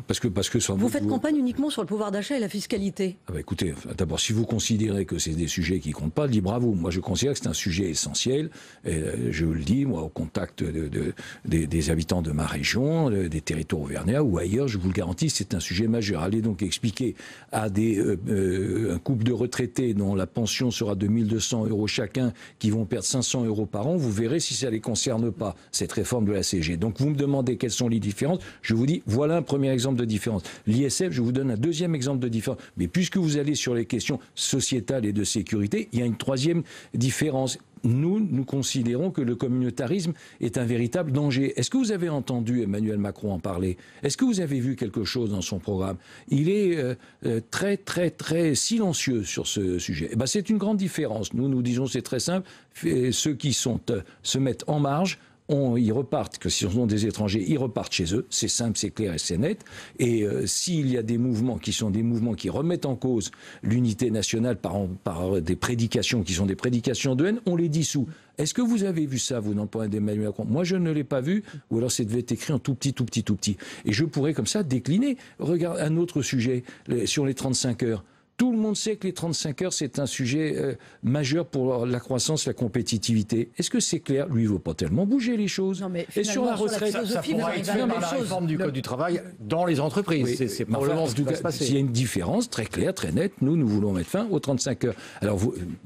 S3: parce que sans
S21: vous faites campagne uniquement sur le pouvoir d'achat et la fiscalité.
S3: Ah bah écoutez, d'abord, si vous considérez que c'est des sujets qui comptent pas, libre à vous. Moi, je considère que c'est un sujet essentiel. Et, je vous le dis, moi, au contact des habitants de ma région, des territoires auvergnats ou ailleurs, je vous le garantis, c'est un sujet majeur. Allez donc expliquer à un couple de retraités dont la pension sera de 1 200 € chacun, qui vont perdre 500 € par an, vous verrez si ça les concerne pas, cette réforme de la CSG. Donc, vous me demandez quelles sont les différences. Je vous dis, voilà un premier exemple de différence. L'ISF, je vous donne un deuxième exemple de différence. Mais puisque vous allez sur les questions sociétales et de sécurité, il y a une troisième différence. Nous considérons que le communautarisme est un véritable danger. Est-ce que vous avez entendu Emmanuel Macron en parler? Est-ce que vous avez vu quelque chose dans son programme? Il est très, très, très silencieux sur ce sujet. Eh ben, c'est une grande différence. Nous disons c'est très simple. Ceux qui se mettent en marge, ils repartent, que si ce sont des étrangers, ils repartent chez eux. C'est simple, c'est clair et c'est net. Et s'il y a des mouvements qui remettent en cause l'unité nationale par des prédications qui sont des prédications de haine, on les dissout. Est-ce que vous avez vu ça, vous, dans le point d'Emmanuel Macron? Moi, je ne l'ai pas vu, ou alors ça devait être écrit en tout petit. Et je pourrais comme ça décliner. Regarde un autre sujet, sur les 35 heures. Tout le monde sait que les 35 heures, c'est un sujet majeur pour la croissance, la compétitivité. Est-ce que c'est clair? Lui, il ne veut pas tellement bouger les choses.
S21: Non, mais
S3: et sur la retraite,
S5: ça pourra être fait par la réforme du Code du travail dans les entreprises.
S3: Oui,
S5: c'est probablement ce qui va se passer.
S3: S'il y a une différence très claire, très nette, nous voulons mettre fin aux 35 heures. Alors,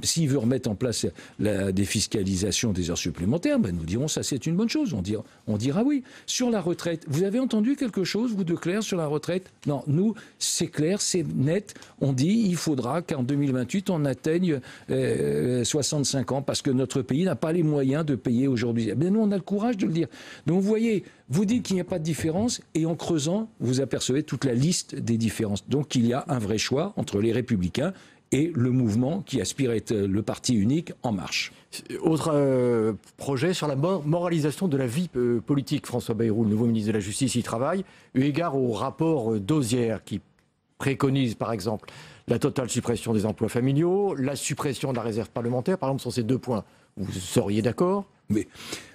S3: s'il veut remettre en place la défiscalisation des heures supplémentaires, nous dirons ça, c'est une bonne chose. On dira oui. Sur la retraite, vous avez entendu quelque chose, vous, de clair sur la retraite? Non, nous, c'est clair, c'est net. On dit il faudra qu'en 2028, on atteigne 65 ans parce que notre pays n'a pas les moyens de payer aujourd'hui. Mais nous, on a le courage de le dire. Donc, vous voyez, vous dites qu'il n'y a pas de différence et en creusant, vous apercevez toute la liste des différences. Donc, il y a un vrai choix entre les Républicains et le mouvement qui aspire à être le parti unique En Marche.
S5: Autre projet sur la moralisation de la vie politique. François Bayrou, le nouveau ministre de la Justice, y travaille, eu égard au rapport d'Ozière qui préconise, par exemple, la totale suppression des emplois familiaux, la suppression de la réserve parlementaire, par exemple, sur ces 2 points. Vous seriez d'accord?
S3: Mais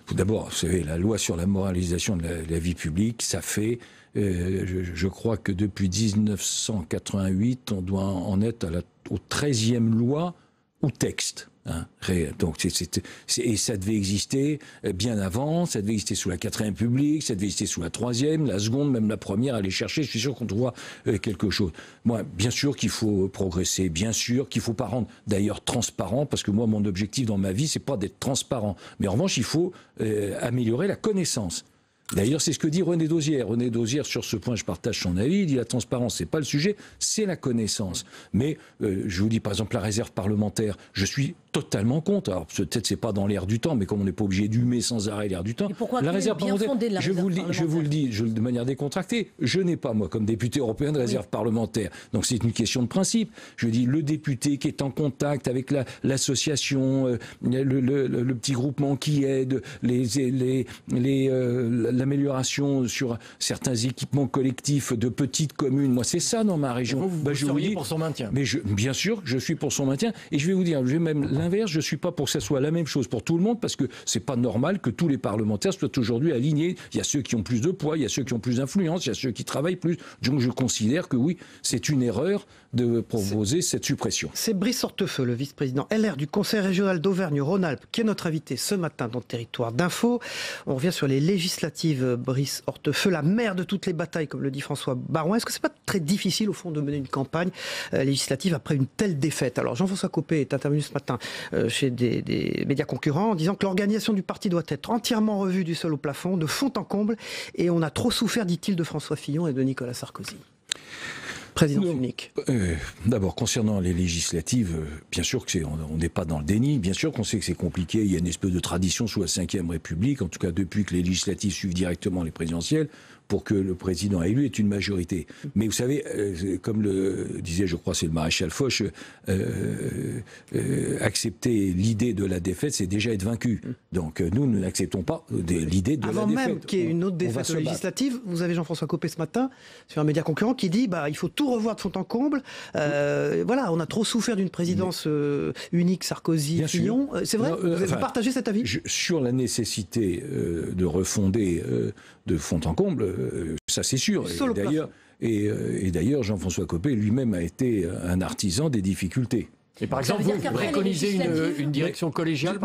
S3: tout d'abord, vous savez, la loi sur la moralisation de la vie publique, ça fait, je crois que depuis 1988, on doit en être aux 13e loi ou texte. Donc et ça devait exister bien avant, ça devait exister sous la 4e République, ça devait exister sous la 3e, la seconde, même la première, aller chercher, je suis sûr qu'on trouvera quelque chose. Moi, bien sûr qu'il faut progresser, bien sûr qu'il ne faut pas rendre d'ailleurs transparent, parce que moi, mon objectif dans ma vie, c'est pas d'être transparent. Mais en revanche, il faut améliorer la connaissance. D'ailleurs, c'est ce que dit René Dosière. René Dosière, sur ce point, je partage son avis. Il dit la transparence, c'est pas le sujet, c'est la connaissance. Mais je vous dis, par exemple, la réserve parlementaire, je suis totalement contre. Alors peut-être c'est pas dans l'air du temps, mais comme on n'est pas obligé d'humer sans arrêt l'air du temps.
S21: Et pourquoi
S3: la réserve
S21: bien fondée de la
S3: je vous le dis de manière décontractée, je n'ai pas, moi, comme député européen, de réserve parlementaire. Donc c'est une question de principe. Je dis, le député qui est en contact avec l'association, le petit groupement qui aide, l'amélioration sur certains équipements collectifs de petites communes. Moi, c'est ça dans ma région.
S5: Vous seriez pour son maintien?
S3: Mais bien sûr, je suis pour son maintien. Et je vais vous dire, je vais même l'inverse, je ne suis pas pour que ça soit la même chose pour tout le monde, parce que c'est pas normal que tous les parlementaires soient aujourd'hui alignés. Il y a ceux qui ont plus de poids, il y a ceux qui ont plus d'influence, il y a ceux qui travaillent plus. Donc je considère que oui, c'est une erreur de proposer cette suppression.
S2: C'est Brice Hortefeux, le vice-président LR du Conseil régional d'Auvergne-Rhône-Alpes, qui est notre invité ce matin dans Territoire d'Info. On revient sur les législatives. Brice Hortefeux, la mère de toutes les batailles, comme le dit François Baroin. Est-ce que c'est pas très difficile, au fond, de mener une campagne législative après une telle défaite? Alors, Jean-François Copé est intervenu ce matin chez des médias concurrents en disant que l'organisation du parti doit être entièrement revue du sol au plafond, de fond en comble, et on a trop souffert, dit-il, de François Fillon et de Nicolas Sarkozy. Présidence unique.
S3: D'abord, concernant les législatives, bien sûr que on n'est pas dans le déni, bien sûr qu'on sait que c'est compliqué, il y a une espèce de tradition sous la 5e République, en tout cas depuis que les législatives suivent directement les présidentielles, pour que le président élu ait une majorité. Mais vous savez, comme le disait, je crois, c'est le maréchal Foch, accepter l'idée de la défaite, c'est déjà être vaincu. Donc nous n'acceptons pas l'idée de la défaite.
S2: Avant même qu'il y ait une autre défaite législative, vous avez Jean-François Copé ce matin, sur un média concurrent, qui dit il faut tout revoir de fond en comble. Voilà, on a trop souffert d'une présidence unique Sarkozy-Fillon. C'est vrai, vous partagez cet avis?
S3: Sur la nécessité de refonder de fond en comble, ça c'est sûr. Et d'ailleurs, Jean-François Copé lui-même a été un artisan des difficultés.
S5: Et par exemple, vous préconisez une direction collégiale,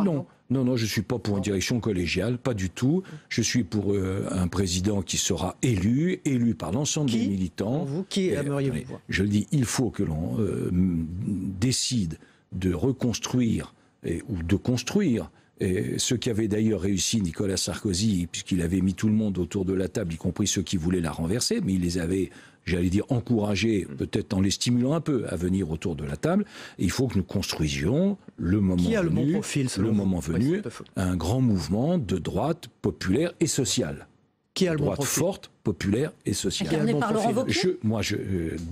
S3: Non, je ne suis pas pour une direction collégiale, pas du tout. Je suis pour un président qui sera élu par l'ensemble des militants.
S2: Qui aimeriez-vous voir ?
S3: Je le dis, il faut que l'on décide de reconstruire ou de construire ce qu'avait d'ailleurs réussi Nicolas Sarkozy, puisqu'il avait mis tout le monde autour de la table, y compris ceux qui voulaient la renverser, mais il les avait, j'allais dire, encouragés, peut-être en les stimulant un peu, à venir autour de la table. Et il faut que nous construisions, le moment venu, un grand mouvement de droite populaire et sociale.
S2: Qui a le
S3: droite forte, populaire et sociale.
S23: Incarné par Laurent Wauquiez.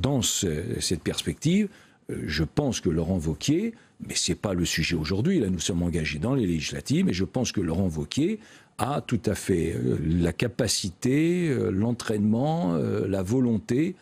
S3: Dans cette perspective, je pense que Laurent Wauquiez, mais ce n'est pas le sujet aujourd'hui, là nous sommes engagés dans les législatives, mais je pense que Laurent Wauquiez a tout à fait la capacité, l'entraînement, la volonté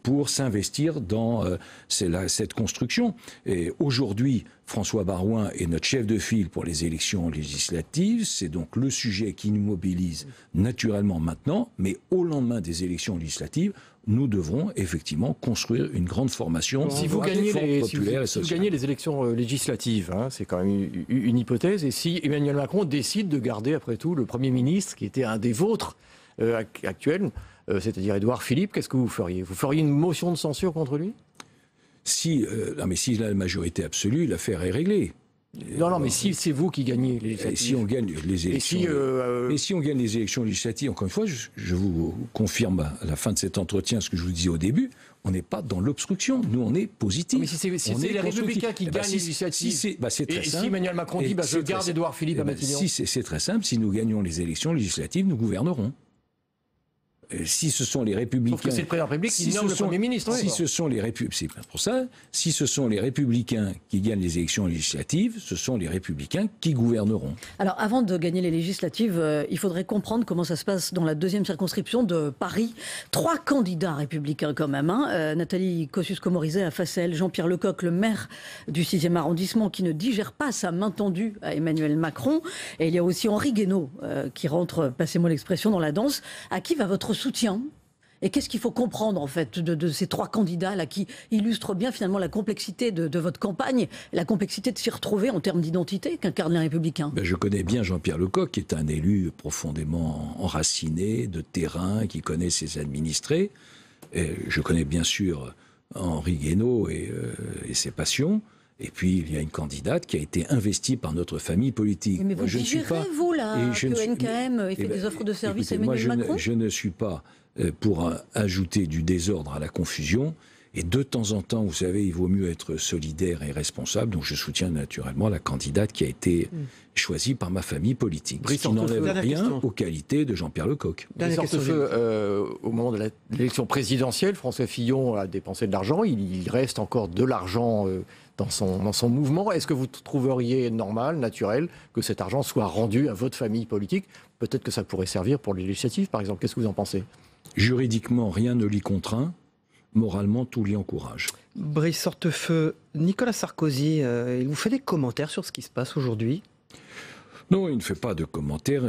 S3: pour s'investir dans cette construction. Et aujourd'hui, François Baroin est notre chef de file pour les élections législatives. C'est donc le sujet qui nous mobilise naturellement maintenant, mais au lendemain des élections législatives, nous devrons effectivement construire une grande formation populaire et sociale.
S5: Si vous gagnez les élections législatives, hein, c'est quand même une hypothèse, et si Emmanuel Macron décide de garder après tout le Premier ministre, qui était un des vôtres actuels, c'est-à-dire Édouard Philippe, qu'est-ce que vous feriez ? Vous feriez une motion de censure contre lui ?
S3: Si il a la majorité absolue, l'affaire est réglée.
S5: Non, mais si c'est vous qui gagnez les législatives.
S3: Si on gagne les élections, et si on gagne les élections législatives, encore une fois, je vous confirme à la fin de cet entretien ce que je vous disais au début, on n'est pas dans l'obstruction. Nous, on est positif.
S5: Mais si c'est les Républicains qui gagnent les législatives,
S3: c'est très simple.
S5: Si Emmanuel Macron dit je garde Édouard Philippe à Matignon.
S3: C'est très simple. Si nous gagnons les élections législatives, nous gouvernerons. Si ce sont les Républicains...
S5: Sauf que c'est le président de la République qui nomme le Premier ministre.
S3: Si ce sont les Républicains... C'est pour ça. Si ce sont les Républicains qui gagnent les élections législatives, ce sont les Républicains qui gouverneront.
S19: Alors, avant de gagner les législatives, il faudrait comprendre comment ça se passe dans la deuxième circonscription de Paris. 3 candidats républicains quand même. Nathalie Kosciusko-Morizet a face à elle Jean-Pierre Lecoq, le maire du 6e arrondissement, qui ne digère pas sa main tendue à Emmanuel Macron. Et il y a aussi Henri Guénaud qui rentre, passez-moi l'expression, dans la danse. À qui va votre soutien ? Et qu'est-ce qu'il faut comprendre en fait de ces 3 candidats-là qui illustrent bien finalement la complexité de votre campagne, la complexité de s'y retrouver en termes d'identité qu'incarne les Républicains ?
S3: Je connais bien Jean-Pierre Lecoq, qui est un élu profondément enraciné, de terrain, qui connaît ses administrés. Et je connais bien sûr Henri Guénaud et ses passions. Et puis, il y a une candidate qui a été investie par notre famille politique.
S19: Mais vous digérez, vous, là, que NKM ait fait des offres de services à Emmanuel Macron ?
S3: Je ne suis pas pour ajouter du désordre à la confusion. Et de temps en temps, vous savez, il vaut mieux être solidaire et responsable. Donc, je soutiens naturellement la candidate qui a été choisie par ma famille politique. Ce qui n'enlève rien aux qualités de Jean-Pierre Lecoq.
S5: Au moment de l'élection présidentielle, François Fillon a dépensé de l'argent. Il reste encore de l'argent dans son mouvement. Est-ce que vous trouveriez normal, naturel, que cet argent soit rendu à votre famille politique ? Peut-être que ça pourrait servir pour les législatives, par exemple. Qu'est-ce que vous en pensez ?
S3: Juridiquement, rien ne l'y contraint. Moralement, tout l'y encourage.
S2: Brice Hortefeux, Nicolas Sarkozy, il vous fait des commentaires sur ce qui se passe aujourd'hui ?
S3: Non, il ne fait pas de commentaires.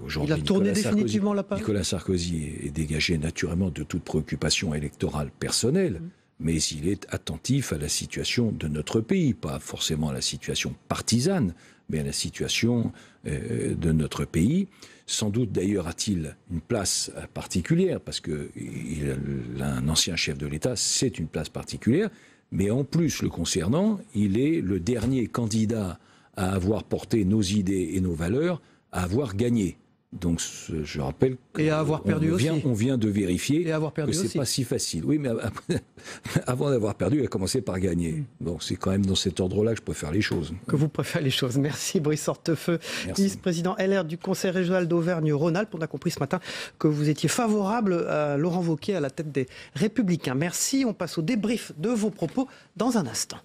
S3: Aujourd'hui,
S2: il a tourné définitivement la page.
S3: Nicolas Sarkozy est dégagé naturellement de toute préoccupation électorale personnelle, mais il est attentif à la situation de notre pays, pas forcément à la situation partisane, mais à la situation de notre pays. Sans doute d'ailleurs a-t-il une place particulière, parce qu'il a un ancien chef de l'État, c'est une place particulière, mais en plus le concernant, il est le dernier candidat à avoir porté nos idées et nos valeurs, à avoir gagné. Donc je rappelle qu'on vient de vérifier que c'est pas si facile. Oui, mais avant d'avoir perdu, il a commencé par gagner. Donc c'est quand même dans cet ordre-là que je préfère les choses.
S2: Que vous préférez les choses. Merci Brice Hortefeux, vice-président LR du Conseil régional d'Auvergne-Rhône-Alpes. On a compris ce matin que vous étiez favorable à Laurent Wauquiez à la tête des Républicains. Merci. On passe au débrief de vos propos dans un instant.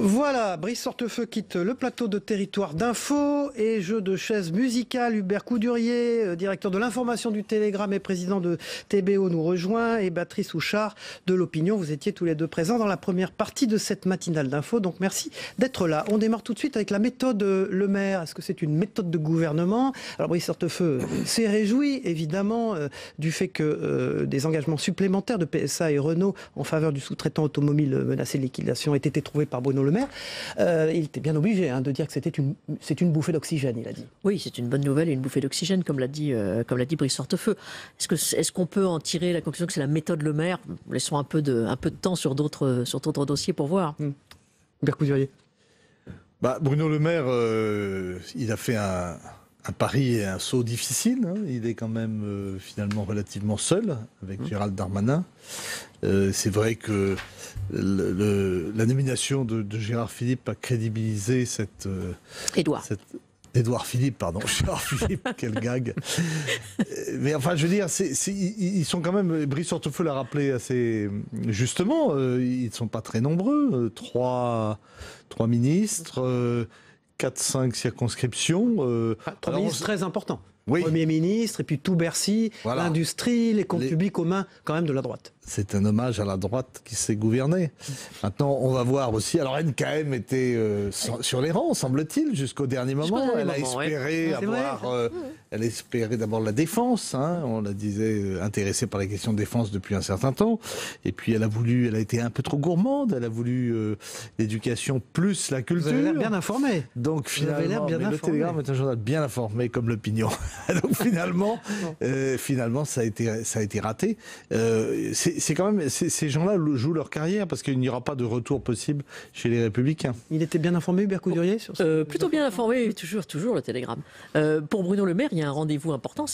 S2: Voilà, Voilà, Brice Hortefeux quitte le plateau de Territoire d'Info et jeu de chaises musicales. Hubert Coudurier, directeur de l'information du Télégramme et président de TBO, nous rejoint, et Béatrice Houchard de l'Opinion. Vous étiez tous les deux présents dans la première partie de cette matinale d'info, donc merci d'être là. On démarre tout de suite avec la méthode Le Maire. Est-ce que c'est une méthode de gouvernement? Alors Brice Hortefeux s'est réjoui évidemment du fait que des engagements supplémentaires de PSA et Renault en faveur du sous-traitant automobile menacé de liquidation aient été trouvés par Bruno Le Maire. Il était bien obligé de dire que c'est une bouffée d'oxygène, il a dit.
S19: Oui, c'est une bonne nouvelle et une bouffée d'oxygène, comme l'a dit Brice Hortefeux. Est-ce qu'on peut en tirer la conclusion que c'est la méthode Le Maire? Laissons un peu de temps sur d'autres dossiers pour voir.
S2: Hubert Coudurier.
S6: Bruno Le Maire, il a fait un pari et un saut difficile. Il est quand même finalement relativement seul avec Gérald Darmanin. C'est vrai que la nomination de Gérard Philippe a crédibilisé cette... Édouard Philippe, pardon. Gérard Philippe, quel gag. Mais enfin, je veux dire, ils sont quand même... Brice Hortefeux l'a rappelé assez justement, ils ne sont pas très nombreux. 3 ministres... 4-5 circonscriptions.
S2: 3 ministres très importants.
S6: Oui.
S2: Premier ministre, et puis tout Bercy, l'industrie, les comptes publics aux mains quand même de la droite.
S6: C'est un hommage à la droite qui s'est gouvernée. Maintenant, on va voir aussi... Alors, NKM était sur les rangs, semble-t-il, jusqu'au dernier moment. Elle a espéré elle espérait d'abord la défense. On la disait intéressée par la question de défense depuis un certain temps. Et puis, elle a été un peu trop gourmande. Elle a voulu l'éducation plus la culture.
S2: Vous avez l'air bien informé.
S6: Donc, finalement, le Télégramme est un journal bien informé, comme l'Opinion. Donc, finalement, ça a été raté. C'est quand même, ces gens-là jouent leur carrière parce qu'il n'y aura pas de retour possible chez les Républicains.
S2: Il était bien informé, Hubert Coudurier, sur ça?
S19: Plutôt bien informé, toujours le Télégramme. Pour Bruno Le Maire, il y a un rendez-vous important,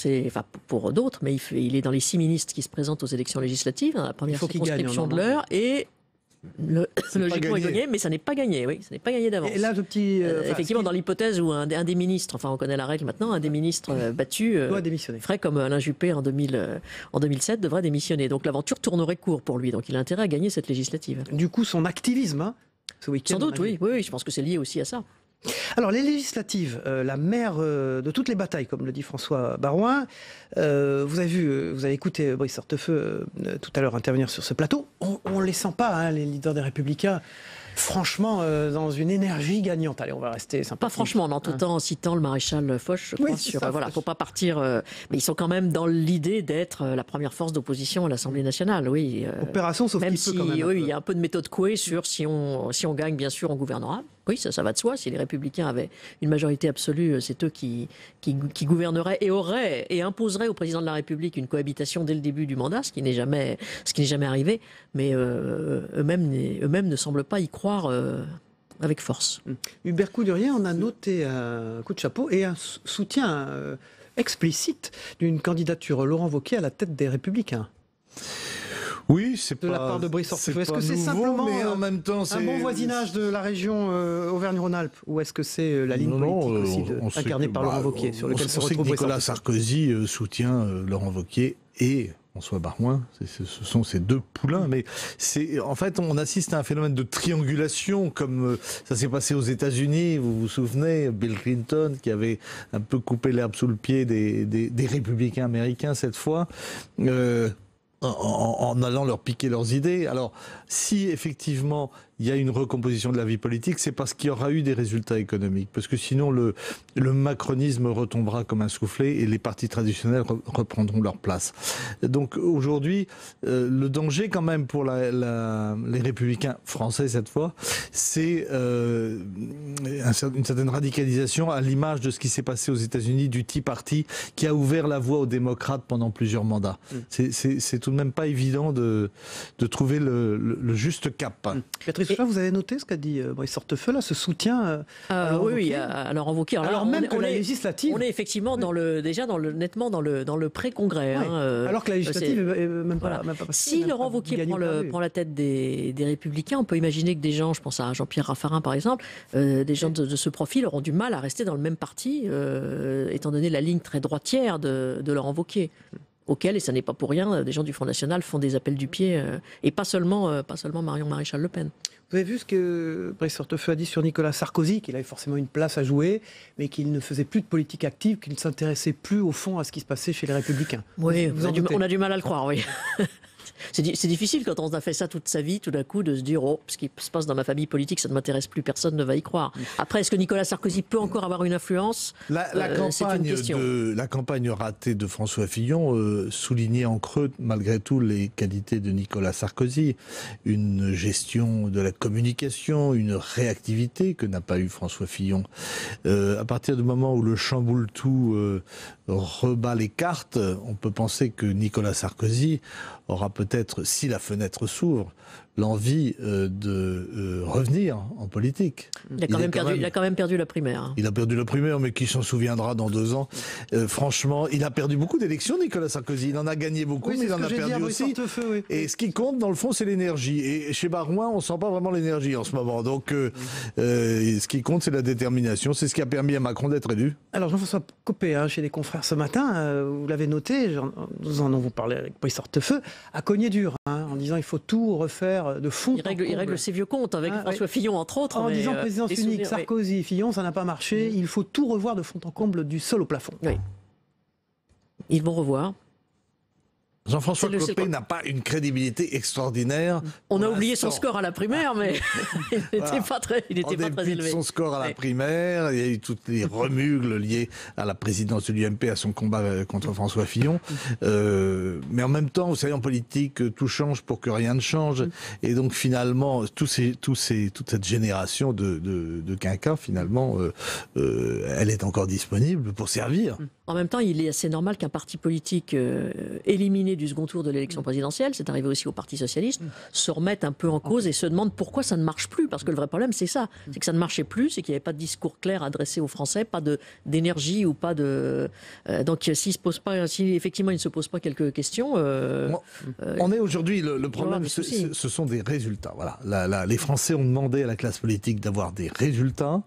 S19: pour d'autres, mais il est dans les 6 ministres qui se présentent aux élections législatives, dans la première circonscription de l'heure, et logiquement il gagné, mais ça n'est pas gagné, ça n'est pas gagné d'avance.
S2: Et là,
S19: effectivement, dans l'hypothèse où un des ministres, enfin on connaît la règle maintenant, un des ministres battus
S2: doit démissionner.
S19: Ferait comme Alain Juppé en 2007, devrait démissionner. Donc l'aventure tournerait court pour lui, donc il a intérêt à gagner cette législative.
S2: Du coup, son activisme, ce week-end...
S19: Sans doute, oui, je pense que c'est lié aussi à ça.
S2: Alors, les législatives, la mère de toutes les batailles, comme le dit François Baroin, vous avez écouté Brice Hortefeux tout à l'heure intervenir sur ce plateau. On ne les sent pas, les leaders des Républicains, franchement, dans une énergie gagnante. Allez, on va rester sympa.
S19: Pas franchement, tout en citant le maréchal Foch, je crois, faut pas partir... mais ils sont quand même dans l'idée d'être la première force d'opposition à l'Assemblée nationale, oui.
S2: Opération, sauf
S19: même
S2: qu'il peut quand même.
S19: Oui, il y a un peu de méthode Coué sur si on gagne, bien sûr, on gouvernera. Oui, ça va de soi. Si les Républicains avaient une majorité absolue, c'est eux qui gouverneraient et imposeraient au président de la République une cohabitation dès le début du mandat, ce qui n'est jamais arrivé. Mais eux-mêmes ne semblent pas y croire avec force.
S2: Hubert Coudurier, on a noté un coup de chapeau et un soutien explicite d'une candidature Laurent Wauquiez à la tête des Républicains.
S6: Oui, c'est
S2: de la part de Brice Hortefeux. Est-ce que c'est simplement
S6: mais en même temps,
S2: un bon voisinage de la région Auvergne-Rhône-Alpes, ou est-ce que c'est la ligne politique aussi incarnée par Laurent Wauquiez, sur lequel se retrouve
S6: Nicolas Sarkozy soutient Laurent Wauquiez et François Baroin, ce sont ces 2 poulains, mais en fait on assiste à un phénomène de triangulation comme ça s'est passé aux États-Unis. Vous vous souvenez, Bill Clinton qui avait un peu coupé l'herbe sous le pied des républicains américains cette fois. En allant leur piquer leurs idées. Alors, si effectivement il y a une recomposition de la vie politique, c'est parce qu'il y aura eu des résultats économiques. Parce que sinon, le macronisme retombera comme un soufflet et les partis traditionnels reprendront leur place. Donc aujourd'hui, le danger quand même pour les républicains français cette fois, c'est une certaine radicalisation à l'image de ce qui s'est passé aux États-Unis du Tea Party qui a ouvert la voie aux démocrates pendant plusieurs mandats. C'est tout de même pas évident de trouver le juste cap.
S2: Béatrice Houchard, vous avez noté ce qu'a dit Brice Hortefeux, là, ce soutien à Laurent Wauquiez.
S19: à Laurent Wauquiez.
S2: Alors même que la législative...
S19: On est effectivement nettement dans le pré-congrès.
S2: Alors que la législative n'est même pas passée.
S19: Si Laurent Wauquiez prend la tête des Républicains, on peut imaginer que des gens, je pense à Jean-Pierre Raffarin par exemple, des gens de ce profil auront du mal à rester dans le même parti, étant donné la ligne très droitière de Laurent Wauquiez. Auquel, et ça n'est pas pour rien, des gens du Front National font des appels du pied, et pas seulement Marion Maréchal Le Pen.
S2: Vous avez vu ce que Brice Hortefeux a dit sur Nicolas Sarkozy, qu'il avait forcément une place à jouer, mais qu'il ne faisait plus de politique active, qu'il ne s'intéressait plus au fond à ce qui se passait chez les Républicains.
S19: Oui, on a du mal à le croire, oui. C'est difficile quand on a fait ça toute sa vie, tout d'un coup, de se dire oh, ce qui se passe dans ma famille politique, ça ne m'intéresse plus, personne ne va y croire. Après, est-ce que Nicolas Sarkozy peut encore avoir une influence? C'est une question.
S6: La campagne ratée de François Fillon soulignait en creux, malgré tout, les qualités de Nicolas Sarkozy. Une gestion de la communication, une réactivité que n'a pas eu François Fillon. À partir du moment où le chamboule tout rebat les cartes, on peut penser que Nicolas Sarkozy aura peut-être, si la fenêtre s'ouvre, l'envie de revenir en politique.
S19: Il a quand même perdu la primaire.
S6: Il a perdu la primaire, mais qui s'en souviendra dans 2 ans. Franchement, il a perdu beaucoup d'élections, Nicolas Sarkozy. Il en a gagné beaucoup, mais il en a perdu aussi.
S2: Oui.
S6: Et ce qui compte, dans le fond, c'est l'énergie. Et chez Barouin, on sent pas vraiment l'énergie en ce moment. Donc, ce qui compte, c'est la détermination. C'est ce qui a permis à Macron d'être élu.
S2: Alors, Jean-François Copé, chez les confrères ce matin, vous l'avez noté, nous en avons parlé avec Brice Hortefeux, a cogné dur, en disant il faut tout refaire de fond.
S19: Il règle ses vieux comptes avec François Fillon, entre autres.
S2: En disant présidence unique, Sarkozy, Fillon, ça n'a pas marché. Il faut tout revoir de fond en comble, du sol au plafond.
S19: Oui. Ils vont revoir.
S6: Jean-François Copé n'a pas une crédibilité extraordinaire.
S19: On a oublié son score à la primaire, mais il n'était pas très élevé.
S6: Son score à la primaire, il y a eu toutes les remugles liées à la présidence de l'UMP, à son combat contre François Fillon. Mais en même temps, vous savez, en politique, tout change pour que rien ne change. Et donc finalement, toute cette génération de quinquas, finalement, elle est encore disponible pour servir.
S19: En même temps, il est assez normal qu'un parti politique éliminé du second tour de l'élection présidentielle, c'est arrivé aussi au Parti Socialiste, se remette un peu en cause et se demande pourquoi ça ne marche plus. Parce que le vrai problème, c'est ça. C'est que ça ne marchait plus, c'est qu'il n'y avait pas de discours clair adressé aux Français, pas d'énergie ou pas de... donc si effectivement il ne se pose pas quelques questions...
S6: on est aujourd'hui, le problème, ce sont des résultats. Voilà. Les Français ont demandé à la classe politique d'avoir des résultats.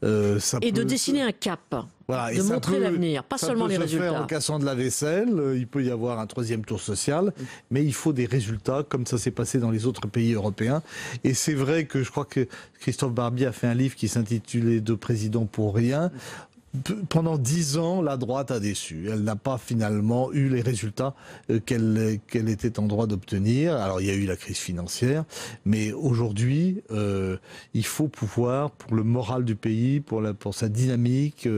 S19: Et de dessiner un cap.
S6: Voilà,
S19: de montrer l'avenir, pas seulement les résultats.
S6: Ça peut se faire en cassant de la vaisselle, il peut y avoir un 3e tour social, mais il faut des résultats, comme ça s'est passé dans les autres pays européens. Et c'est vrai que je crois que Christophe Barbier a fait un livre qui s'intitulait « Deux présidents pour rien ». Pendant 10 ans, la droite a déçu. Elle n'a pas finalement eu les résultats qu'elle était en droit d'obtenir. Alors il y a eu la crise financière, mais aujourd'hui, il faut pouvoir, pour le moral du pays, pour sa dynamique,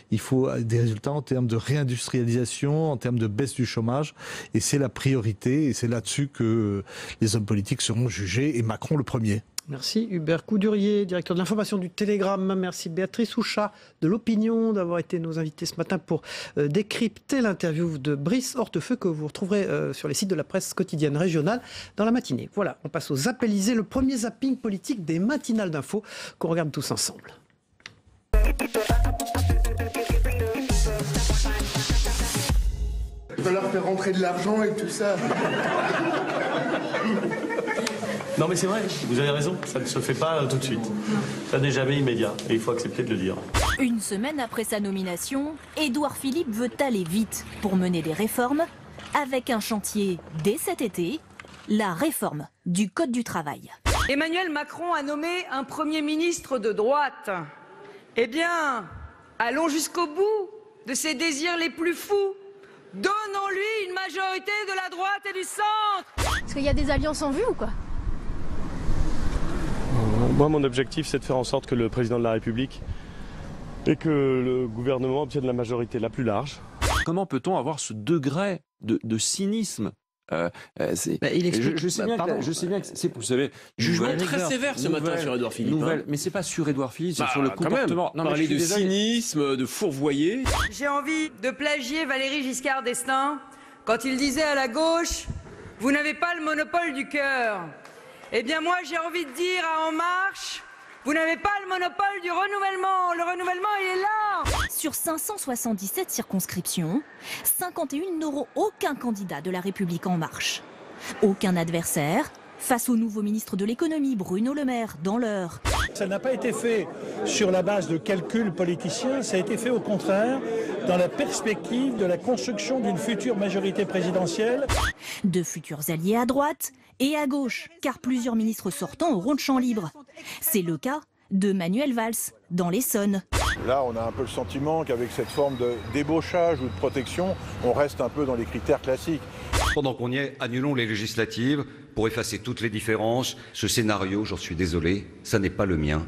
S6: il faut des résultats en termes de réindustrialisation, en termes de baisse du chômage, et c'est la priorité, et c'est là-dessus que les hommes politiques seront jugés, et Macron le premier.
S2: Merci Hubert Coudurier, directeur de l'information du Télégramme. Merci Béatrice Houchat de l'Opinion d'avoir été nos invités ce matin pour décrypter l'interview de Brice Hortefeux que vous retrouverez sur les sites de la presse quotidienne régionale dans la matinée. Voilà, on passe aux Zappélisés, le premier zapping politique des matinales d'infos qu'on regarde tous ensemble.
S1: Il va leur faire rentrer de l'argent et tout ça.
S4: Non mais c'est vrai, vous avez raison, ça ne se fait pas tout de suite. Ça n'est jamais immédiat et il faut accepter de le dire.
S23: Une semaine après sa nomination, Édouard Philippe veut aller vite pour mener des réformes avec un chantier dès cet été, la réforme du Code du travail.
S24: Emmanuel Macron a nommé un Premier ministre de droite. Eh bien, allons jusqu'au bout de ses désirs les plus fous. Donnons-lui une majorité de la droite et du centre.
S7: Est-ce qu'il y a des alliances en vue ou quoi ?
S4: Moi, mon objectif, c'est de faire en sorte que le président de la République et que le gouvernement obtienne la majorité la plus large.
S26: Comment peut-on avoir ce degré de cynisme je sais bien que c'est, vous savez,
S27: jugement très sévère ce matin sur Édouard Philippe.
S26: Mais c'est pas sur Édouard Philippe, c'est sur le comportement.
S27: Non, parler de cynisme, de fourvoyer.
S24: J'ai envie de plagier Valéry Giscard d'Estaing quand il disait à la gauche « Vous n'avez pas le monopole du cœur ». Eh bien moi j'ai envie de dire à En Marche, vous n'avez pas le monopole du renouvellement. Le renouvellement il est là.
S23: Sur 577 circonscriptions, 51 n'auront aucun candidat de la République En Marche. Aucun adversaire face au nouveau ministre de l'économie Bruno Le Maire dans l'Eure.
S28: Ça n'a pas été fait sur la base de calculs politiciens, ça a été fait au contraire dans la perspective de la construction d'une future majorité présidentielle.
S23: De futurs alliés à droite et à gauche, car plusieurs ministres sortants auront le champ libre. C'est le cas de Manuel Valls, dans l'Essonne.
S29: Là, on a un peu le sentiment qu'avec cette forme de débauchage ou de protection, on reste un peu dans les critères classiques.
S30: Pendant qu'on y est, annulons les législatives pour effacer toutes les différences. Ce scénario, j'en suis désolé, ça n'est pas le mien,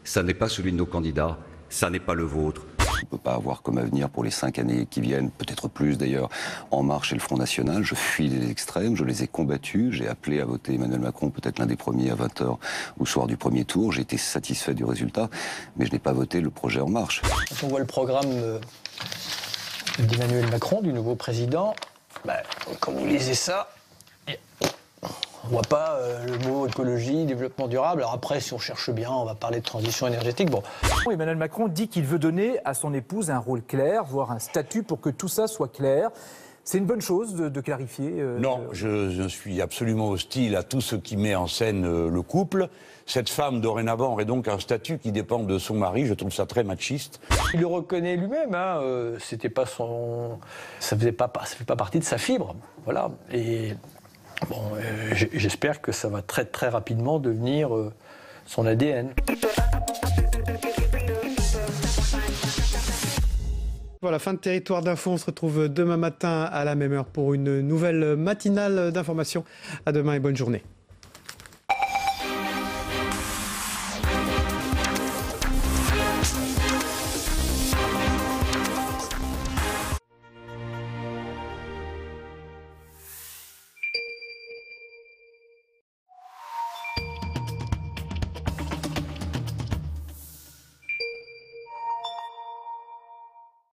S30: ça n'est pas celui de nos candidats, ça n'est pas le vôtre.
S31: On ne peut pas avoir comme avenir pour les 5 années qui viennent, peut-être plus d'ailleurs, En Marche et le Front National. Je fuis les extrêmes, je les ai combattus, j'ai appelé à voter Emmanuel Macron, peut-être l'un des premiers à 20h au soir du premier tour. J'ai été satisfait du résultat, mais je n'ai pas voté le projet En Marche.
S32: Quand on voit le programme d'Emmanuel Macron, du nouveau président, quand vous lisez ça, on ne voit pas le mot écologie, développement durable. Alors après, si on cherche bien, on va parler de transition énergétique. Bon.
S33: Emmanuel Macron dit qu'il veut donner à son épouse un rôle clair, voire un statut pour que tout ça soit clair. C'est une bonne chose de clarifier
S34: Non, je suis absolument hostile à tout ce qui met en scène le couple. Cette femme, dorénavant, aurait donc un statut qui dépend de son mari. Je trouve ça très machiste.
S32: Il le reconnaît lui-même. C'était pas son... Ça fait pas partie de sa fibre. Voilà. Et bon, j'espère que ça va très très rapidement devenir son ADN.
S2: Voilà, fin de Territoire d'Info. On se retrouve demain matin à la même heure pour une nouvelle matinale d'information. À demain et bonne journée.